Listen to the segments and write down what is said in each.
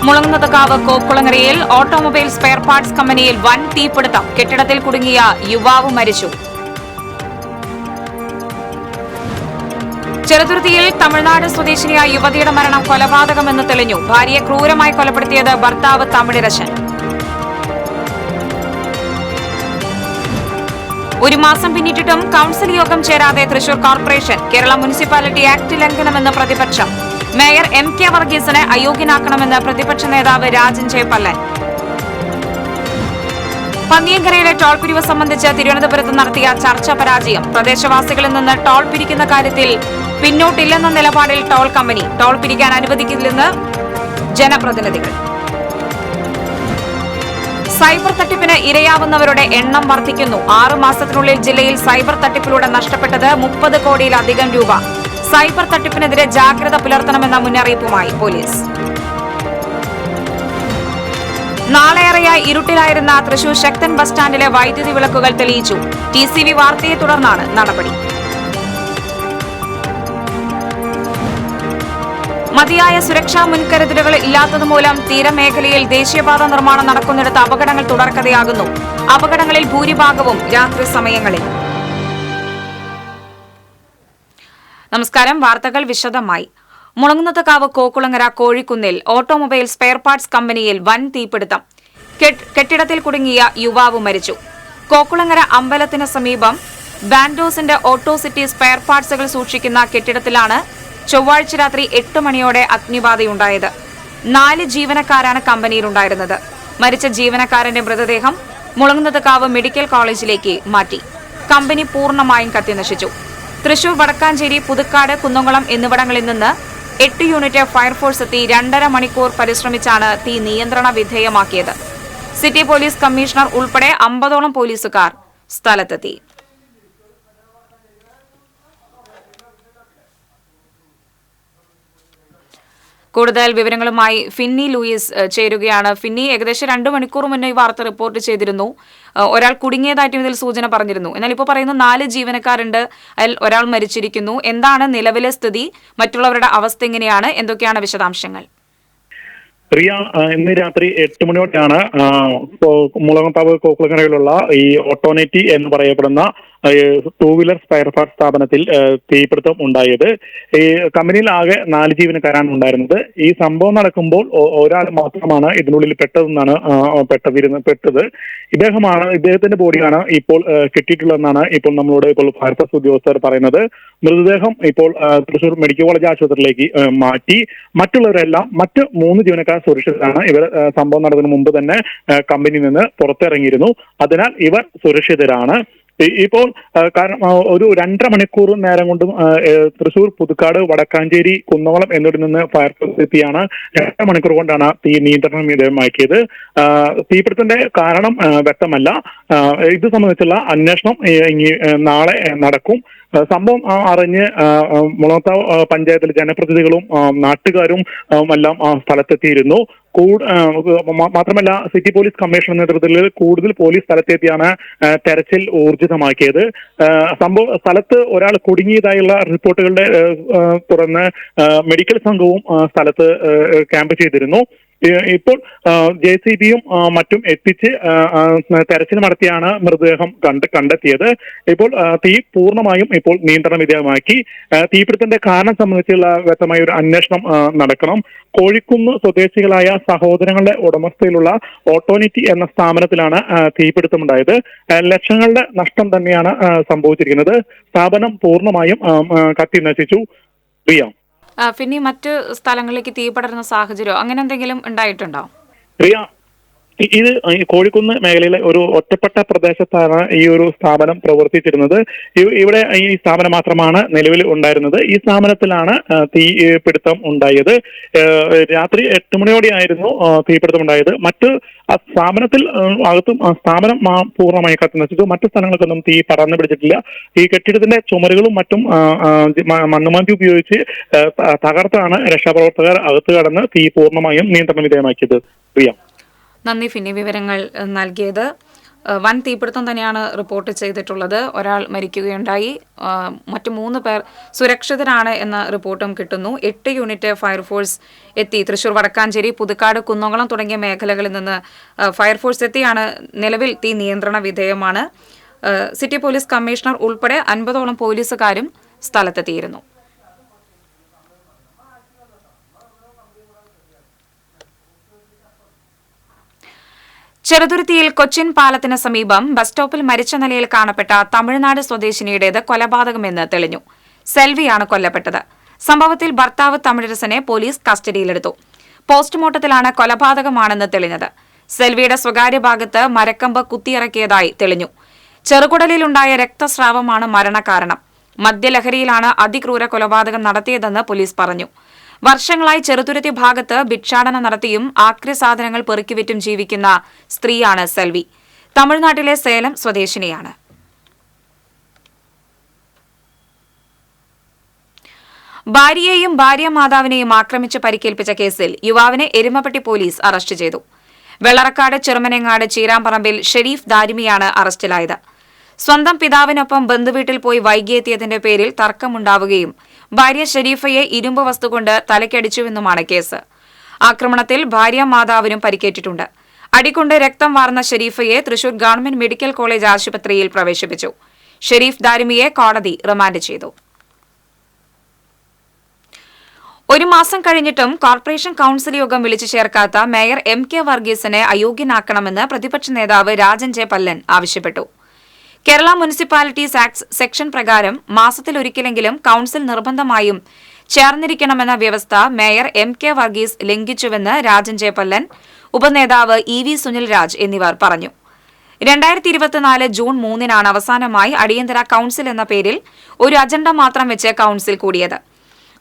മുളങ്ങുന്നതക്കാവ് കോക്കുളങ്ങരയിൽ automobile spare parts കമ്പനിയിൽ വൻ തീപിടുത്തം. കെട്ടിടത്തിൽ കുടുങ്ങിയ യുവാവ് മരിച്ചു. ചെറുതുരുത്തിയിൽ തമിഴ്നാട് സ്വദേശിനിയായ യുവതിയുടെ മരണം കൊലപാതകമെന്ന് തെളിഞ്ഞു. ഭാര്യയെ ക്രൂരമായി കൊലപ്പെടുത്തിയത് ഭർത്താവ് തമിഴിരശൻ. ഒരു മാസം പിന്നിട്ടിട്ടും കൌൺസിൽ യോഗം ചേരാതെ Thrissur corporation. Kerala municipality act ലംഘനമെന്ന് പ്രതിപക്ഷം. മേയർ MK വർഗീസിനെ അയോഗ്യനാക്കണമെന്ന് പ്രതിപക്ഷ നേതാവ് രാജൻ ചേപ്പല്ലൻ. പന്നിയങ്കരയിലെ ടോൾ പിരിവ് സംബന്ധിച്ച് തിരുവനന്തപുരത്ത് നടത്തിയ ചർച്ച പരാജയം. പ്രദേശവാസികളിൽ നിന്ന് ടോൾ പിരിക്കുന്ന കാര്യത്തിൽ പിന്നോട്ടില്ലെന്ന നിലപാടിൽ ടോൾ കമ്പനി. ടോൾ പിരിക്കാൻ അനുവദിക്കില്ലെന്ന് ജനപ്രതിനിധികൾ. സൈബർ തട്ടിപ്പിന് ഇരയാവുന്നവരുടെ എണ്ണം വർദ്ധിക്കുന്നു. 6 മാസത്തിനുള്ളിൽ ജില്ലയിൽ സൈബർ തട്ടിപ്പിലൂടെ നഷ്ടപ്പെട്ടത് 30 കോടിയിലധികം രൂപ. സൈബർ തട്ടിപ്പിനെതിരെ ജാഗ്രത പുലർത്തണമെന്ന മുന്നറിയിപ്പുമായി പോലീസ്. നാളേറെയായി ഇരുട്ടിലായിരുന്ന തൃശൂർ ശക്തൻ ബസ് സ്റ്റാൻഡിലെ വൈദ്യുതി വിളക്കുകൾ തെളിയിച്ചു. TCV വാർത്തയെ തുടർന്നാണ് നടപടി. മതിയായ സുരക്ഷാ മുൻകരുതലുകൾ ഇല്ലാത്തതുമൂലം തീരമേഖലയിൽ ദേശീയപാത നിർമ്മാണം നടക്കുന്നിടത്ത് അപകടങ്ങൾ തുടർക്കഥയാകുന്നു. അപകടങ്ങളിൽ ഭൂരിഭാഗവും രാത്രി സമയങ്ങളിൽ. നമസ്കാരം. വാർത്തകൾ വിശദമായി. മുളങ്ങുന്നതക്കാവ് കോക്കുളങ്ങര കോഴിക്കുന്നിൽ ഓട്ടോമൊബൈൽ സ്പെയർ പാർട്സ് കമ്പനിയിൽ വൻ തീപിടുത്തം. കെട്ടിടത്തിൽ കുടുങ്ങിയ യുവാവ് മരിച്ചു. കോക്കുളങ്ങര അമ്പലത്തിന് സമീപം ബാൻഡോസിന്റെ ഓട്ടോസിറ്റി സ്പെയർ പാർട്സുകൾ സൂക്ഷിക്കുന്ന കെട്ടിടത്തിലാണ് ചൊവ്വാഴ്ച രാത്രി 8 മണിയോടെ അഗ്നിബാധയുണ്ടായത്. 4 ജീവനക്കാരാണ് കമ്പനിയിലുണ്ടായിരുന്നത്. മരിച്ച ജീവനക്കാരന്റെ മൃതദേഹം മുളങ്ങുന്നതക്കാവ് മെഡിക്കൽ കോളേജിലേക്ക് മാറ്റി. കമ്പനി പൂർണ്ണമായും കത്തിനശിച്ചു. തൃശൂർ വടക്കാഞ്ചേരി, പുതുക്കാട്, കുന്നംകുളം എന്നിവിടങ്ങളിൽ നിന്ന് 8 യൂണിറ്റ് ഫയർഫോഴ്സ് എത്തി 2.5 മണിക്കൂർ പരിശ്രമിച്ചാണ് തീ നിയന്ത്രണ വിധേയമാക്കിയത്. സിറ്റി പോലീസ് കമ്മീഷണർ ഉൾപ്പെടെ 50ഓളം പോലീസുകാർ സ്ഥലത്തെത്തി. കൂടുതൽ വിവരങ്ങളുമായി ഫിന്നി ലൂയിസ് ചേരുകയാണ്. ഫിന്നി, ഏകദേശം 2 മണിക്കൂർ മുന്നേ ഈ വാർത്ത റിപ്പോർട്ട് ചെയ്തിരുന്നു. ഒരാൾ കുടുങ്ങിയതായിട്ടും ഇതിൽ സൂചന പറഞ്ഞിരുന്നു. എന്നാൽ ഇപ്പോൾ പറയുന്നു 4 ജീവനക്കാരുണ്ട്, അതിൽ ഒരാൾ മരിച്ചിരിക്കുന്നു. എന്താണ് നിലവിലെ സ്ഥിതി? മറ്റുള്ളവരുടെ അവസ്ഥ എങ്ങനെയാണ്? എന്തൊക്കെയാണ് വിശദാംശങ്ങൾ? പ്രിയ, ഇന്ന് രാത്രി 8 മണിയോടെയാണ് മുളങ്ങത്താവ് കോക്കുളങ്ങരയിലുള്ള ഈ ഓട്ടോനെറ്റി എന്ന് പറയപ്പെടുന്ന 2 വീലർ സ്പെയർ പാർട്സ് സ്ഥാപനത്തിൽ തീപിടുത്തം ഉണ്ടായത്. ഈ കമ്പനിയിൽ ആകെ 4 ജീവനക്കാരാണ് ഉണ്ടായിരുന്നത്. ഈ സംഭവം നടക്കുമ്പോൾ ഒരാൾ മാത്രമാണ് ഇതിനുള്ളിൽ പെട്ടതെന്നാണ് പെട്ടത്. ഇദ്ദേഹത്തിന്റെ ബോഡിയാണ് ഇപ്പോൾ കിട്ടിയിട്ടുള്ളതെന്നാണ് ഇപ്പോൾ നമ്മളോട് ഫയർഫോഴ്സ് ഉദ്യോഗസ്ഥർ പറയുന്നത്. മൃതദേഹം ഇപ്പോൾ തൃശൂർ മെഡിക്കൽ കോളേജ് ആശുപത്രിയിലേക്ക് മാറ്റി. മറ്റുള്ളവരെല്ലാം മറ്റ് 3 ജീവനക്കാർ സുരക്ഷിതരാണ്. ഇവർ സംഭവം നടന്നതിന് മുമ്പ് തന്നെ കമ്പനിയിൽ നിന്ന് പുറത്തിറങ്ങിയിരുന്നു. അതിനാൽ ഇവർ സുരക്ഷിതരാണ്. ഇപ്പോൾ കാരണം ഒരു 2.5 മണിക്കൂർ നേരം കൊണ്ടും തൃശൂർ, പുതുക്കാട്, വടക്കാഞ്ചേരി, കുന്നംകുളം എന്നിവിടെ നിന്ന് ഫയർഫോഴ്സ് എത്തിയാണ് 2 മണിക്കൂർ കൊണ്ടാണ് തീ നിയന്ത്രണം വിധേയമാക്കിയത്. തീപിടുത്തത്തിന്റെ കാരണം വ്യക്തമല്ല. ഇത് സംബന്ധിച്ചുള്ള അന്വേഷണം നാളെ നടക്കും. സംഭവം അറിഞ്ഞ് മുളങ്ങത്താവ് പഞ്ചായത്തിലെ ജനപ്രതിനിധികളും നാട്ടുകാരും എല്ലാം സ്ഥലത്തെത്തിയിരുന്നു. മാത്രമല്ല, സിറ്റി പോലീസ് കമ്മീഷണർ നേതൃത്വത്തിൽ കൂടുതൽ പോലീസ് സ്ഥലത്തെത്തിയാണ് തെരച്ചിൽ ഊർജിതമാക്കിയത്. സ്ഥലത്ത് ഒരാൾ കുടുങ്ങിയതായുള്ള റിപ്പോർട്ടുകളുടെ തുടർന്ന് മെഡിക്കൽ സംഘവും സ്ഥലത്ത് ക്യാമ്പ് ചെയ്തിരുന്നു. ഇപ്പോൾ JCBയും മറ്റും എത്തിച്ച് തെരച്ചിൽ നടത്തിയാണ് മൃതദേഹം കണ്ടെത്തിയത്. ഇപ്പോൾ തീ പൂർണ്ണമായും ഇപ്പോൾ നിയന്ത്രണ വിധേയമാക്കി. തീപിടുത്തത്തിന്റെ കാരണം സംബന്ധിച്ചുള്ള വ്യക്തമായ ഒരു അന്വേഷണം നടക്കണം. കോഴിക്കുന്ന് സ്വദേശികളായ സഹോദരങ്ങളുടെ ഉടമസ്ഥയിലുള്ള ഓട്ടോനെറ്റി എന്ന സ്ഥാപനത്തിലാണ് തീപിടുത്തമുണ്ടായത്. ലക്ഷങ്ങളുടെ നഷ്ടം തന്നെയാണ് സംഭവിച്ചിരിക്കുന്നത്. സ്ഥാപനം പൂർണ്ണമായും കത്തി നശിച്ചു. പ്രിയ, പിന്നെ മറ്റ് സ്ഥലങ്ങളിലേക്ക് തീ പടരുന്ന സാഹചര്യമോ അങ്ങനെ എന്തെങ്കിലും ഉണ്ടായിട്ടുണ്ടോ? പ്രിയ, ഇത് കോഴിക്കുന്ന് മേഖലയിലെ ഒരു ഒറ്റപ്പെട്ട പ്രദേശത്താണ് ഈ ഒരു സ്ഥാപനം പ്രവർത്തിച്ചിരുന്നത്. ഇവിടെ ഈ സ്ഥാപനം മാത്രമാണ് നിലവിൽ ഉണ്ടായിരുന്നത്. ഈ സ്ഥാപനത്തിലാണ് തീപിടുത്തം ഉണ്ടായത്. രാത്രി 8 മണിയോടെയായിരുന്നു തീപിടുത്തം ഉണ്ടായത്. മറ്റ് സ്ഥാപനത്തിൽ അകത്തും സ്ഥാപനം പൂർണ്ണമായി കത്തിനശിച്ചു. മറ്റു സ്ഥലങ്ങൾക്കൊന്നും തീ പടർന്നു പിടിച്ചിട്ടില്ല. ഈ കെട്ടിടത്തിന്റെ ചുമരുകളും മറ്റും മണ്ണുമാന്തി ഉപയോഗിച്ച് തകർത്താണ് രക്ഷാപ്രവർത്തകർ അകത്ത് കടന്ന് തീ പൂർണ്ണമായും നിയന്ത്രണ വിധേയമാക്കിയത്. പ്രിയ, നന്ദി ഫിന്നി വിവരങ്ങൾ നൽകിയത്. വൻ തീപിടുത്തം തന്നെയാണ് റിപ്പോർട്ട് ചെയ്തിട്ടുള്ളത്. ഒരാൾ മരിക്കുകയുണ്ടായി. മറ്റു 3 പേർ സുരക്ഷിതരാണ് എന്ന റിപ്പോർട്ടും കിട്ടുന്നു. 8 യൂണിറ്റ് ഫയർഫോഴ്സ് എത്തി. തൃശൂർ വടക്കാഞ്ചേരി, പുതുക്കാട്, കുന്നംകുളം തുടങ്ങിയ മേഖലകളിൽ നിന്ന് ഫയർഫോഴ്സ് എത്തിയാണ്. നിലവിൽ തീ നിയന്ത്രണ വിധേയമാണ്. സിറ്റി പോലീസ് കമ്മീഷണർ ഉൾപ്പെടെ 50ഓളം പോലീസുകാരും സ്ഥലത്തെത്തിയിരുന്നു. ചെറുതുരുത്തിയിൽ കൊച്ചിൻ പാലത്തിന് സമീപം ബസ് സ്റ്റോപ്പിൽ മരിച്ച നിലയിൽ കാണപ്പെട്ട തമിഴ്നാട് സ്വദേശിനിയുടേത് കൊലപാതകമെന്ന് തെളിഞ്ഞു. സെൽവിയാണ് കൊല്ലപ്പെട്ടത്. സംഭവത്തിൽ ഭർത്താവ് തമിഴരസനെ പോലീസ് കസ്റ്റഡിയിലെടുത്തു. പോസ്റ്റ്മോർട്ടത്തിലാണ് കൊലപാതകമാണെന്ന് തെളിഞ്ഞത്. സെൽവിയുടെ സ്വകാര്യ ഭാഗത്ത് മരക്കമ്പ് കുത്തിയിറക്കിയതായി തെളിഞ്ഞു. ചെറുകുടലിലുണ്ടായ രക്തസ്രാവമാണ് മരണകാരണം. മദ്യലഹരിയിലാണ് അതിക്രൂര കൊലപാതകം നടത്തിയതെന്ന് പോലീസ് പറഞ്ഞു. വർഷങ്ങളായി ചെറുതുരുത്തി ഭാഗത്ത് ഭിക്ഷാടനം നടത്തിയും ആക്രി സാധനങ്ങൾ പെറുക്കിവിറ്റും ജീവിക്കുന്ന സ്ത്രീയാണ് സെൽവി. തമിഴ്നാട്ടിലെ സേലം സ്വദേശിനിയാണ്. ഭാര്യയെയും ഭാര്യാമാതാവിനെയും ആക്രമിച്ച് പരിക്കേൽപ്പിച്ച കേസിൽ യുവാവിനെ എരുമപ്പെട്ടി പോലീസ് അറസ്റ്റ് ചെയ്തു. വെള്ളറക്കാട് ചെറുമനങ്ങാട് ചീരാമ്പറമ്പിൽ ഷെരീഫ് ദാരിമിയാണ് അറസ്റ്റിലായത്. സ്വന്തം പിതാവിനൊപ്പം ബന്ധുവീട്ടിൽ പോയി വൈകിയെത്തിയതിന്റെ പേരിൽ തർക്കമുണ്ടാവുകയും ഭാര്യ ഷെരീഫയെ ഇരുമ്പ് വസ്തുകൊണ്ട് തലയ്ക്കടിച്ചുവെന്നുമാണ് കേസ്. ആക്രമണത്തിൽ ഭാര്യാമാതാവിനും പരിക്കേറ്റിട്ടുണ്ട്. അടികൊണ്ട് രക്തം വാർന്ന ഷെരീഫയെ തൃശൂർ ഗവൺമെന്റ് മെഡിക്കൽ കോളേജ് ആശുപത്രിയിൽ പ്രവേശിപ്പിച്ചു. ഷെരീഫ് ദാരിമിയെ കോടതി റിമാൻഡ് ചെയ്തു. 1 മാസം കഴിഞ്ഞിട്ടും കോർപ്പറേഷൻ കൌൺസിൽ യോഗം വിളിച്ചു ചേർക്കാത്ത മേയർ MK വർഗീസിനെ അയോഗ്യനാക്കണമെന്ന് പ്രതിപക്ഷ നേതാവ് രാജൻ ജെ പല്ലൻ ആവശ്യപ്പെട്ടു. കേരള മുനിസിപ്പാലിറ്റീസ് ആക്ട് സെക്ഷൻ പ്രകാരം മാസത്തിലൊരിക്കലെങ്കിലും കൌൺസിൽ നിർബന്ധമായും ചേർന്നിരിക്കണമെന്ന വ്യവസ്ഥ മേയർ MK വർഗീസ് ലംഘിച്ചുവെന്ന് രാജൻ ജെ പല്ലൻ, ഉപനേതാവ് EV സുനിൽ രാജ് എന്നിവർ പറഞ്ഞു. 2024 ജൂൺ 3-നാണ് അവസാനമായി അടിയന്തര കൌൺസിൽ എന്ന പേരിൽ ഒരു അജണ്ട മാത്രം വെച്ച് കൌൺസിൽ കൂടിയത്.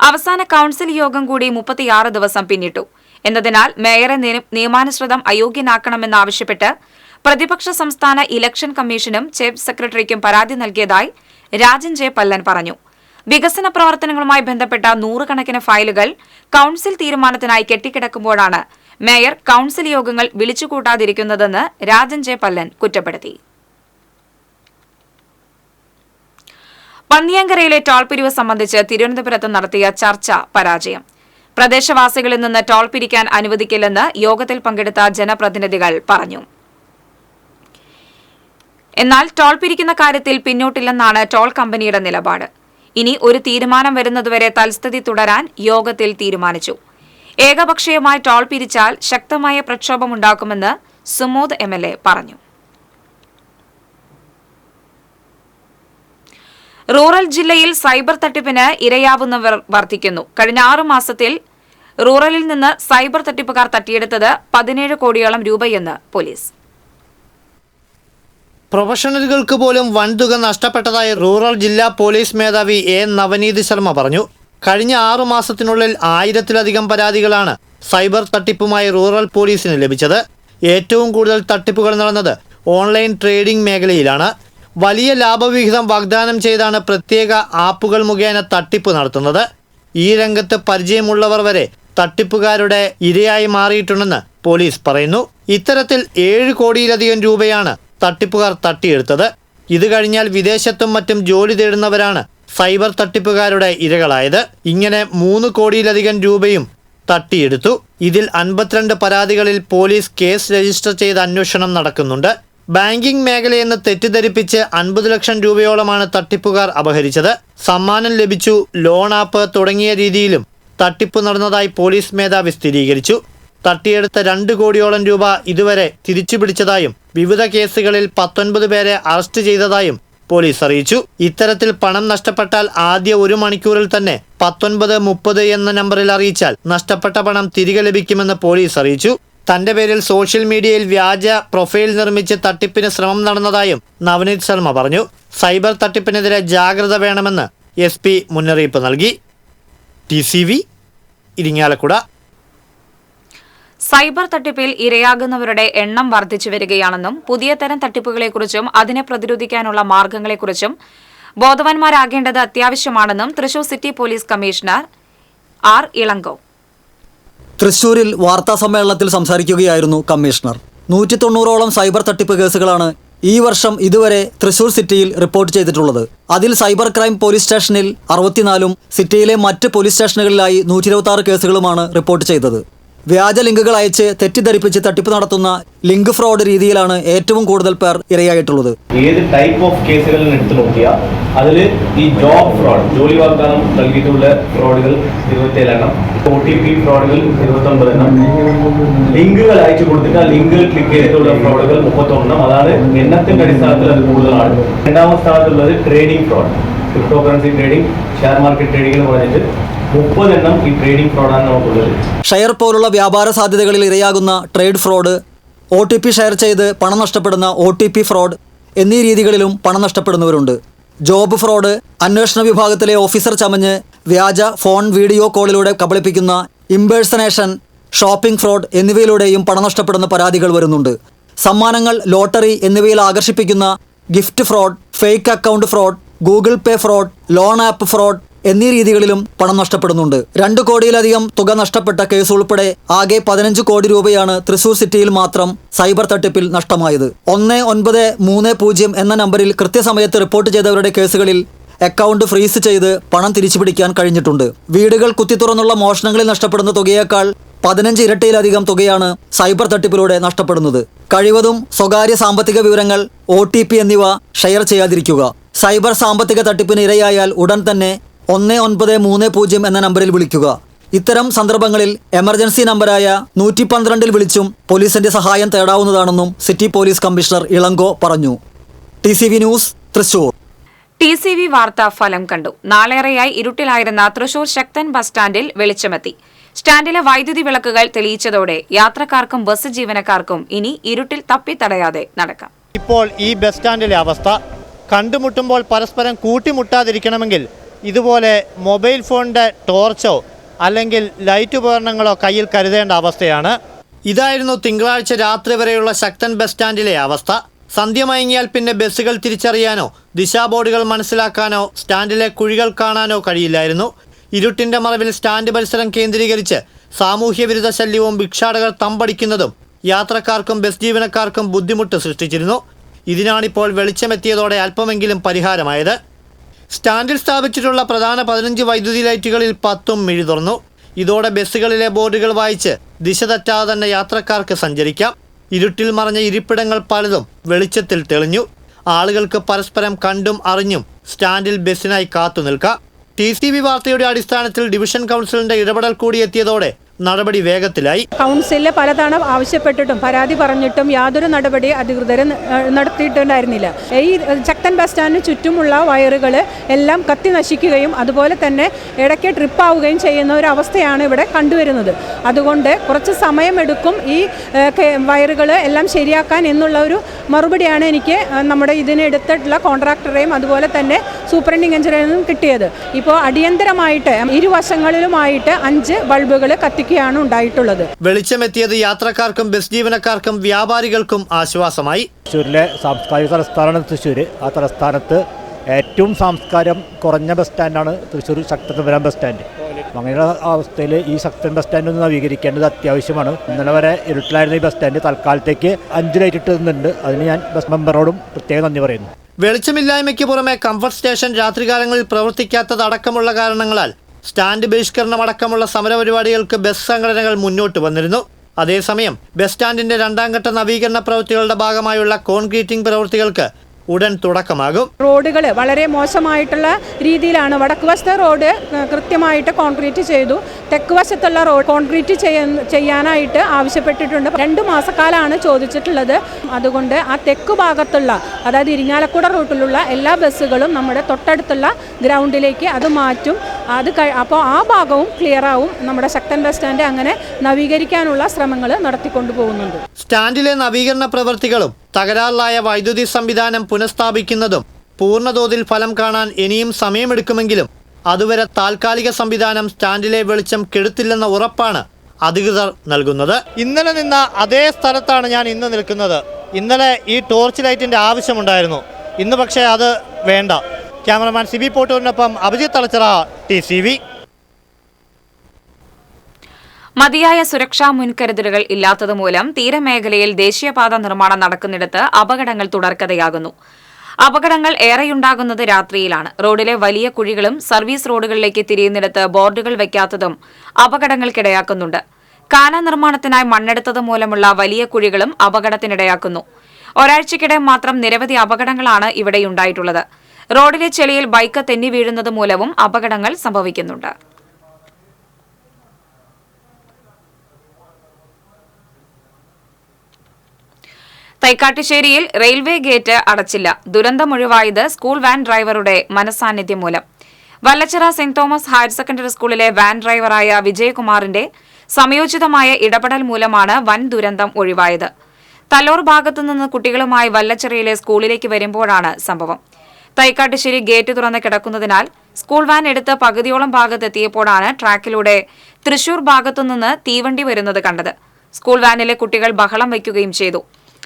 അവസാന കൌൺസിൽ യോഗം കൂടി 36 ദിവസം പിന്നിട്ടു എന്നതിനാൽ മേയറെ നിയമാനുസൃതം അയോഗ്യനാക്കണമെന്നാവശ്യപ്പെട്ട് പ്രതിപക്ഷ സംസ്ഥാന ഇലക്ഷൻ കമ്മീഷനും ചീഫ് സെക്രട്ടറിക്കും പരാതി നൽകിയതായി രാജൻ ജെ പല്ലൻ പറഞ്ഞു. വികസന പ്രവർത്തനങ്ങളുമായി ബന്ധപ്പെട്ട 100 കണക്കിന് ഫയലുകൾ കൌൺസിൽ തീരുമാനത്തിനായി കെട്ടിക്കിടക്കുമ്പോഴാണ് മേയർ കൌൺസിൽ യോഗങ്ങൾ വിളിച്ചുകൂട്ടാതിരിക്കുന്നതെന്ന് രാജൻ ജെ പല്ലൻ കുറ്റപ്പെടുത്തി. പന്നിയങ്കരയിലെ ടോൾ പിരിവ് സംബന്ധിച്ച് തിരുവനന്തപുരത്ത് നടത്തിയ ചർച്ച പരാജയം. പ്രദേശവാസികളിൽ നിന്ന് ടോൾ പിരിക്കാൻ അനുവദിക്കില്ലെന്ന് യോഗത്തിൽ പങ്കെടുത്ത ജനപ്രതിനിധികൾ പറഞ്ഞു. എന്നാൽ ടോൾ പിരിക്കുന്ന കാര്യത്തിൽ പിന്നോട്ടില്ലെന്നാണ് ടോൾ കമ്പനിയുടെ നിലപാട്. ഇനി ഒരു തീരുമാനം വരുന്നതുവരെ തൽസ്ഥിതി തുടരാൻ യോഗത്തിൽ തീരുമാനിച്ചു. ഏകപക്ഷീയമായി ടോൾ പിരിച്ചാൽ ശക്തമായ പ്രക്ഷോഭമുണ്ടാക്കുമെന്ന് സുമോദ് MLA പറഞ്ഞു. റൂറൽ ജില്ലയിൽ സൈബർ തട്ടിപ്പിന് ഇരയാവുന്നവർ വർദ്ധിക്കുന്നു. കഴിഞ്ഞ 6 മാസത്തിൽ റൂറലിൽ നിന്ന് സൈബർ തട്ടിപ്പുകാർ തട്ടിയെടുത്തത് 17 കോടിയോളം രൂപയെന്ന് പോലീസ്. പ്രൊഫഷണലുകൾക്ക് പോലും വൻതുക നഷ്ടപ്പെട്ടതായി റൂറൽ ജില്ലാ പോലീസ് മേധാവി A. നവനീത് ശർമ്മ പറഞ്ഞു. കഴിഞ്ഞ 6 മാസത്തിനുള്ളിൽ 1000-ലധികം പരാതികളാണ് സൈബർ തട്ടിപ്പുമായി റൂറൽ പോലീസിന് ലഭിച്ചത്. ഏറ്റവും കൂടുതൽ തട്ടിപ്പുകൾ നടന്നത് ഓൺലൈൻ ട്രേഡിംഗ് മേഖലയിലാണ്. വലിയ ലാഭവിഹിതം വാഗ്ദാനം ചെയ്താണ് പ്രത്യേക ആപ്പുകൾ മുഖേന തട്ടിപ്പ് നടത്തുന്നത്. ഈ രംഗത്ത് പരിചയമുള്ളവർ വരെ തട്ടിപ്പുകാരുടെ ഇരയായി മാറിയിട്ടുണ്ടെന്ന് പോലീസ് പറയുന്നു. ഇത്തരത്തിൽ 7 കോടിയിലധികം രൂപയാണ് തട്ടിപ്പുകാർ തട്ടിയെടുത്തത്. ഇത് കഴിഞ്ഞാൽ വിദേശത്തും മറ്റും ജോലി തേടുന്നവരാണ് സൈബർ തട്ടിപ്പുകാരുടെ ഇരകളായത്. ഇങ്ങനെ 3 കോടിയിലധികം രൂപയും തട്ടിയെടുത്തു. ഇതിൽ 52 പരാതികളിൽ പോലീസ് കേസ് രജിസ്റ്റർ ചെയ്ത് അന്വേഷണം നടക്കുന്നുണ്ട്. ബാങ്കിംഗ് മേഖലയെന്ന് തെറ്റിദ്ധരിപ്പിച്ച് 50 ലക്ഷം രൂപയോളമാണ് തട്ടിപ്പുകാർ അപഹരിച്ചത്. സമ്മാനം ലഭിച്ചു, ലോൺ ആപ്പ് തുടങ്ങിയ രീതിയിലും തട്ടിപ്പ് നടന്നതായി പോലീസ് മേധാവി സ്ഥിരീകരിച്ചു. തട്ടിയെടുത്ത 2 കോടിയോളം രൂപ ഇതുവരെ തിരിച്ചുപിടിച്ചതായും വിവിധ കേസുകളിൽ 19 പേരെ അറസ്റ്റ് ചെയ്തതായും പോലീസ് അറിയിച്ചു. ഇത്തരത്തിൽ പണം നഷ്ടപ്പെട്ടാൽ ആദ്യ 1 മണിക്കൂറിൽ തന്നെ 1930 എന്ന നമ്പറിൽ അറിയിച്ചാൽ നഷ്ടപ്പെട്ട പണം തിരികെ ലഭിക്കുമെന്ന് പോലീസ് അറിയിച്ചു. തന്റെ പേരിൽ സോഷ്യൽ മീഡിയയിൽ വ്യാജ പ്രൊഫൈൽ നിർമ്മിച്ച് തട്ടിപ്പിന് ശ്രമം നടന്നതായും നവനീത് ശർമ്മ പറഞ്ഞു. സൈബർ തട്ടിപ്പിനെതിരെ ജാഗ്രത വേണമെന്ന് SP മുന്നറിയിപ്പ് നൽകി. TCV ഇരിങ്ങാലക്കുട. സൈബർ തട്ടിപ്പിൽ ഇരയാകുന്നവരുടെ എണ്ണം വർദ്ധിച്ചു വരികയാണെന്നും പുതിയ തരം തട്ടിപ്പുകളെക്കുറിച്ചും അതിനെ പ്രതിരോധിക്കാനുള്ള മാർഗങ്ങളെക്കുറിച്ചും ബോധവാന്മാരാകേണ്ടത് അത്യാവശ്യമാണെന്നും Thrissur city police commissioner R. Ilango തൃശൂരിൽ വാർത്താസമ്മേളനത്തിൽ സംസാരിക്കുകയായിരുന്നു കമ്മീഷണർ. 190ഓളം സൈബർ തട്ടിപ്പ് കേസുകളാണ് ഈ വർഷം ഇതുവരെ തൃശൂർ സിറ്റിയിൽ റിപ്പോർട്ട് ചെയ്തിട്ടുള്ളത്. അതിൽ സൈബർ ക്രൈം പോലീസ് സ്റ്റേഷനിൽ 64-ഉം സിറ്റിയിലെ മറ്റ് പോലീസ് സ്റ്റേഷനുകളിലായി 126 കേസുകളുമാണ് റിപ്പോർട്ട് ചെയ്തത്. വ്യാജ ലിങ്കുകൾ അയച്ച് തെറ്റിദ്ധരിപ്പിച്ച് തട്ടിപ്പ് നടത്തുന്ന ലിങ്ക് ഫ്രോഡ് രീതിയിലാണ് ഏറ്റവും കൂടുതൽ പേർ ഇരയായിട്ടുള്ളത്. ഏത് ടൈപ്പ് ഓഫ് കേസുകളിൽ എടുത്തു നോക്കിയാൽ അതിൽ ഈ ജോബ് ഫ്രോഡ്, ജോലി വാഗ്ദാനം നൽകിയിട്ടുള്ള ഫ്രോഡുകൾ 27 എണ്ണം, OTP ഫ്രോഡുകൾ 29 എണ്ണം, ലിങ്കുകൾ അയച്ചു കൊടുത്തിട്ട് ആ ലിങ്കുകൾ ക്ലിക്ക് ചെയ്തിട്ടുള്ള ഫ്രോഡുകൾ 31 എണ്ണം. അതാണ് എണ്ണത്തിന്റെ അടിസ്ഥാനത്തിൽ അത് കൂടുതലാണ്. രണ്ടാമത്തെ സ്ഥാനത്തുള്ളത് trading fraud, crypto currency trading, share market trading എന്ന് പറഞ്ഞിട്ട് 30 എണ്ണം ഈ ട്രേഡിംഗ് ഫ്രോഡാണ് നമുക്കുള്ളത്. ഷെയർ പോലുള്ള വ്യാപാര സാധ്യതകളിൽ ഇരയാകുന്ന ട്രേഡ് ഫ്രോഡ്, OTP ഷെയർ ചെയ്ത് പണം നഷ്ടപ്പെടുന്ന OTP ഫ്രോഡ് എന്നീ രീതികളിലും പണം നഷ്ടപ്പെടുന്നവരുണ്ട്. ജോബ് ഫ്രോഡ്, അന്വേഷണ വിഭാഗത്തിലെ ഓഫീസർ ചമഞ്ഞ് വ്യാജ ഫോൺ വീഡിയോ കോളിലൂടെ കബളിപ്പിക്കുന്ന ഇംപേഴ്സണേഷൻ, ഷോപ്പിംഗ് ഫ്രോഡ് എന്നിവയിലൂടെയും പണം നഷ്ടപ്പെടുന്ന പരാതികൾ വരുന്നുണ്ട്. സമ്മാനങ്ങൾ, ലോട്ടറി എന്നിവയിൽ ആകർഷിപ്പിക്കുന്ന gift fraud, fake account fraud, Google Pay fraud, loan app fraud എന്നീ രീതികളിലും പണം നഷ്ടപ്പെടുന്നുണ്ട്. 2 കോടിയിലധികം തുക നഷ്ടപ്പെട്ട കേസ് ഉൾപ്പെടെ ആകെ 15 കോടി രൂപയാണ് തൃശൂർ സിറ്റിയിൽ മാത്രം സൈബർ തട്ടിപ്പിൽ നഷ്ടമായത്. 1930 എന്ന നമ്പറിൽ കൃത്യസമയത്ത് റിപ്പോർട്ട് ചെയ്തവരുടെ കേസുകളിൽ അക്കൗണ്ട് ഫ്രീസ് ചെയ്ത് പണം തിരിച്ചുപിടിക്കാൻ കഴിഞ്ഞിട്ടുണ്ട്. വീടുകൾ കുത്തിത്തുറന്നുള്ള മോഷണങ്ങളിൽ നഷ്ടപ്പെടുന്ന തുകയേക്കാൾ 15 ഇരട്ടിയിലധികം തുകയാണ് സൈബർ തട്ടിപ്പിലൂടെ നഷ്ടപ്പെടുന്നത്. കഴിവതും സ്വകാര്യ സാമ്പത്തിക വിവരങ്ങൾ, OTP എന്നിവ ഷെയർ ചെയ്യാതിരിക്കുക. സൈബർ സാമ്പത്തിക തട്ടിപ്പിന് ഇരയായാൽ ഉടൻ തന്നെ 1930 എന്ന നമ്പറിൽ വിളിക്കുക. ഇത്തരം സന്ദർഭങ്ങളിൽ എമർജൻസി നമ്പറായ 112 വിളിച്ചും പോലീസിന്റെ സഹായം തേടാവുന്നതാണെന്നും സിറ്റി പോലീസ് കമ്മീഷണർ ഇളങ്കോ പറഞ്ഞു. TCV news, Thrissur. TCV വാർത്ത ഫലം കണ്ടു. നാളേറെയായി ഇരുട്ടിലായിരുന്ന തൃശൂർ ശക്തൻ ബസ് സ്റ്റാൻഡിൽ വെളിച്ചമെത്തി. സ്റ്റാൻഡിലെ വൈദ്യുതി വിളക്കുകൾ തെളിയിച്ചതോടെ യാത്രക്കാർക്കും ബസ് ജീവനക്കാർക്കും ഇനി ഇരുട്ടിൽ തപ്പിത്തടയാതെ നടക്കാം. ഇപ്പോൾ ഈ ബസ് സ്റ്റാൻഡിലെ അവസ്ഥ കണ്ടുമുട്ടുമ്പോൾ പരസ്പരം കൂട്ടിമുട്ടാതിരിക്കണമെങ്കിൽ ഇതുപോലെ മൊബൈൽ ഫോണിൻ്റെ ടോർച്ചോ അല്ലെങ്കിൽ ലൈറ്റ് ഉപകരണങ്ങളോ കയ്യിൽ കരുതേണ്ട അവസ്ഥയാണ്. ഇതായിരുന്നു തിങ്കളാഴ്ച രാത്രി വരെയുള്ള ശക്തൻ ബസ് സ്റ്റാൻഡിലെ അവസ്ഥ. സന്ധ്യ മയങ്ങിയാൽ പിന്നെ ബസ്സുകൾ തിരിച്ചറിയാനോ ദിശാബോർഡുകൾ മനസ്സിലാക്കാനോ സ്റ്റാൻഡിലെ കുഴികൾ കാണാനോ കഴിയില്ലായിരുന്നു. ഇരുട്ടിൻ്റെ മറവിൽ സ്റ്റാൻഡ് പരിസരം കേന്ദ്രീകരിച്ച് സാമൂഹ്യ വിരുദ്ധ ശല്യവും ഭിക്ഷാടകർ തമ്പടിക്കുന്നതും യാത്രക്കാർക്കും ബസ് ജീവനക്കാർക്കും ബുദ്ധിമുട്ട് സൃഷ്ടിച്ചിരുന്നു. ഇതിനാണിപ്പോൾ വെളിച്ചമെത്തിയതോടെ അല്പമെങ്കിലും പരിഹാരമായത്. സ്റ്റാൻഡിൽ സ്ഥാപിച്ചിട്ടുള്ള പ്രധാന 15 വൈദ്യുതി ലൈറ്റുകളിൽ 10 മിഴി തുറന്നു. ഇതോടെ ബസ്സുകളിലെ ബോർഡുകൾ വായിച്ച് ദിശ തെറ്റാതെ തന്നെ യാത്രക്കാർക്ക് സഞ്ചരിക്കാം. ഇരുട്ടിൽ മറഞ്ഞ ഇരിപ്പിടങ്ങൾ പലതും വെളിച്ചത്തിൽ തെളിഞ്ഞു. ആളുകൾക്ക് പരസ്പരം കണ്ടും അറിഞ്ഞും സ്റ്റാൻഡിൽ ബസ്സിനായി കാത്തു നിൽക്കാം. TCV വാർത്തയുടെ അടിസ്ഥാനത്തിൽ ഡിവിഷൻ കൗൺസിലിന്റെ ഇടപെടൽ കൂടി എത്തിയതോടെ നടപടി വേഗത്തിലായി. കൗൺസിലിൽ പലതവണ ആവശ്യപ്പെട്ടിട്ടും പരാതി പറഞ്ഞിട്ടും യാതൊരു നടപടി അധികൃതർ നടത്തിയിട്ടുണ്ടായിരുന്നില്ല. ഈ ശക്തൻ ബസ് സ്റ്റാൻഡിന് ചുറ്റുമുള്ള വയറുകൾ എല്ലാം കത്തി നശിക്കുകയും അതുപോലെ തന്നെ ഇടയ്ക്ക് ട്രിപ്പാവുകയും ചെയ്യുന്ന ഒരു അവസ്ഥയാണ് ഇവിടെ കണ്ടുവരുന്നത്. അതുകൊണ്ട് കുറച്ച് സമയമെടുക്കും ഈ വയറുകൾ എല്ലാം ശരിയാക്കാൻ എന്നുള്ള ഒരു മറുപടിയാണ് എനിക്ക് നമ്മുടെ ഇതിനെടുത്തിട്ടുള്ള കോൺട്രാക്ടറെയും അതുപോലെ തന്നെ സൂപ്രണ്ടിംഗ് എഞ്ചിനീയറിൽ നിന്നും കിട്ടിയത്. ഇപ്പോൾ അടിയന്തരമായിട്ട് ഇരുവശങ്ങളിലുമായിട്ട് 5 ബൾബുകൾ കത്തിക്കുകയാണ് ഉണ്ടായിട്ടുള്ളത്. വെളിച്ചമെത്തിയത് യാത്രക്കാർക്കും ബസ് ജീവനക്കാർക്കും വ്യാപാരികൾക്കും ആശ്വാസമായി. തൃശ്ശൂരിലെ സാംസ്കാരിക തലസ്ഥാനമാണ് തൃശ്ശൂർ. ആ തലസ്ഥാനത്ത് ഏറ്റവും സംസ്കാരം കുറഞ്ഞ ബസ് സ്റ്റാൻഡാണ് തൃശ്ശൂർ ശക്തൻ ബസ് സ്റ്റാൻഡ്. അങ്ങനെയുള്ള അവസ്ഥയിൽ ഈ ശക്തൻ ബസ് സ്റ്റാൻഡ് ഒന്ന് നവീകരിക്കേണ്ടത് അത്യാവശ്യമാണ്. ഇന്നലെ വരെ ഇരുട്ടിലായിരുന്ന ഈ ബസ് സ്റ്റാൻഡ് തൽക്കാലത്തേക്ക് 5 ലൈറ്റ് ഇട്ടുന്നുണ്ട്. അതിന് ഞാൻ ബസ് മെമ്പറോടും പ്രത്യേകം നന്ദി പറയുന്നു. വെളിച്ചമില്ലായ്മയ്ക്ക് പുറമെ കംഫർട്ട് സ്റ്റേഷൻ രാത്രികാലങ്ങളിൽ പ്രവർത്തിക്കാത്തതടക്കമുള്ള കാരണങ്ങളാൽ സ്റ്റാൻഡ് ബഹിഷ്കരണം അടക്കമുള്ള സമരപരിപാടികൾക്ക് ബസ് സംഘടനകൾ മുന്നോട്ട് വന്നിരുന്നു. അതേസമയം ബസ് സ്റ്റാൻഡിന്റെ 2ാം ഘട്ട നവീകരണ പ്രവൃത്തികളുടെ ഭാഗമായുള്ള കോൺക്രീറ്റിംഗ് പ്രവൃത്തികൾക്ക് ഉടൻ തുടക്കമാകും. റോഡുകൾ വളരെ മോശമായിട്ടുള്ള രീതിയിലാണ്. വടക്ക് വശത്തെ റോഡ് കൃത്യമായിട്ട് കോൺക്രീറ്റ് ചെയ്തു. തെക്ക് വശത്തുള്ള റോഡ് കോൺക്രീറ്റ് ചെയ്യാനായിട്ട് ആവശ്യപ്പെട്ടിട്ടുണ്ട്. 2 മാസക്കാലമാണ് ചോദിച്ചിട്ടുള്ളത്. അതുകൊണ്ട് ആ തെക്ക് ഭാഗത്തുള്ള, അതായത് ഇരിങ്ങാലക്കുട റൂട്ടിലുള്ള എല്ലാ ബസ്സുകളും നമ്മുടെ തൊട്ടടുത്തുള്ള ഗ്രൗണ്ടിലേക്ക് അത് മാറ്റും. അപ്പോൾ ആ ഭാഗവും ക്ലിയർ ആവും. നമ്മുടെ ശക്തൻ ബസ് സ്റ്റാൻഡ് അങ്ങനെ നവീകരിക്കാനുള്ള ശ്രമങ്ങൾ നടത്തിക്കൊണ്ടു പോകുന്നുണ്ട്. സ്റ്റാൻഡിലെ നവീകരണ പ്രവൃത്തികളും തകരാറിലായ വൈദ്യുതി സംവിധാനം പുനഃസ്ഥാപിക്കുന്നതും പൂർണ്ണതോതിൽ ഫലം കാണാൻ ഇനിയും സമയമെടുക്കുമെങ്കിലും അതുവരെ താൽക്കാലിക സംവിധാനം സ്റ്റാൻഡിലെ വെളിച്ചം കെടുത്തില്ലെന്ന ഉറപ്പാണ് അധികൃതർ നൽകുന്നത്. ഇന്നലെ നിന്ന അതേ സ്ഥലത്താണ് ഞാൻ ഇന്ന് നിൽക്കുന്നത്. ഇന്നലെ ഈ ടോർച്ച് ലൈറ്റിന്റെ ആവശ്യമുണ്ടായിരുന്നു. ഇന്ന് പക്ഷേ അത് വേണ്ട. ക്യാമറമാൻ സിബി പോട്ടൂരിനൊപ്പം അഭിജിത്ത് തലച്ചിറ, TCV. മതിയായ സുരക്ഷാ മുൻകരുതലുകൾ ഇല്ലാത്തതുമൂലം തീരമേഖലയിൽ ദേശീയപാത നിർമ്മാണം നടക്കുന്നിടത്ത് അപകടങ്ങൾ തുടർക്കഥയാകുന്നു. അപകടങ്ങൾ ഏറെയുണ്ടാകുന്നത് രാത്രിയിലാണ്. റോഡിലെ വലിയ കുഴികളും സർവീസ് റോഡുകളിലേക്ക് തിരിയുന്നിടത്ത് ബോർഡുകൾ വയ്ക്കാത്തതും അപകടങ്ങൾക്കിടയാക്കുന്നുണ്ട്. കാന നിർമ്മാണത്തിനായി മണ്ണെടുത്തത് മൂലമുള്ള വലിയ കുഴികളും അപകടത്തിനിടയാക്കുന്നു. ഒരാഴ്ചയ്ക്കിടെ മാത്രം നിരവധി അപകടങ്ങളാണ് ഇവിടെയുണ്ടായിട്ടുള്ളത്. റോഡിലെ ചെളിയിൽ ബൈക്ക് തെന്നി വീഴുന്നത് മൂലവും അപകടങ്ങൾ സംഭവിക്കുന്നുണ്ട്. തൈക്കാട്ടുശ്ശേരിയിൽ റെയിൽവേ ഗേറ്റ് അടച്ചില്ല. ദുരന്തമൊഴിവായത് സ്കൂൾ വാൻ ഡ്രൈവറുടെ മനസാന്നിധ്യം മൂലം. Vallachira saint Thomas higher secondary സ്കൂളിലെ വാൻ ഡ്രൈവറായ വിജയകുമാറിന്റെ സമയോചിതമായ ഇടപെടൽ മൂലമാണ് വൻ ദുരന്തം ഒഴിവായത്. തല്ലൂർ ഭാഗത്തുനിന്ന് കുട്ടികളുമായി വല്ലച്ചിറയിലെ സ്കൂളിലേക്ക് വരുമ്പോഴാണ് സംഭവം. തൈക്കാട്ടുശ്ശേരി ഗേറ്റ് തുറന്ന് കിടക്കുന്നതിനാൽ സ്കൂൾ വാൻ എടുത്ത് പകുതിയോളം ഭാഗത്തെത്തിയപ്പോഴാണ് ട്രാക്കിലൂടെ തൃശൂർ ഭാഗത്തുനിന്ന് തീവണ്ടി വരുന്നത് കണ്ടത്. സ്കൂൾ വാനിലെ കുട്ടികൾ ബഹളം വയ്ക്കുകയും ചെയ്തു.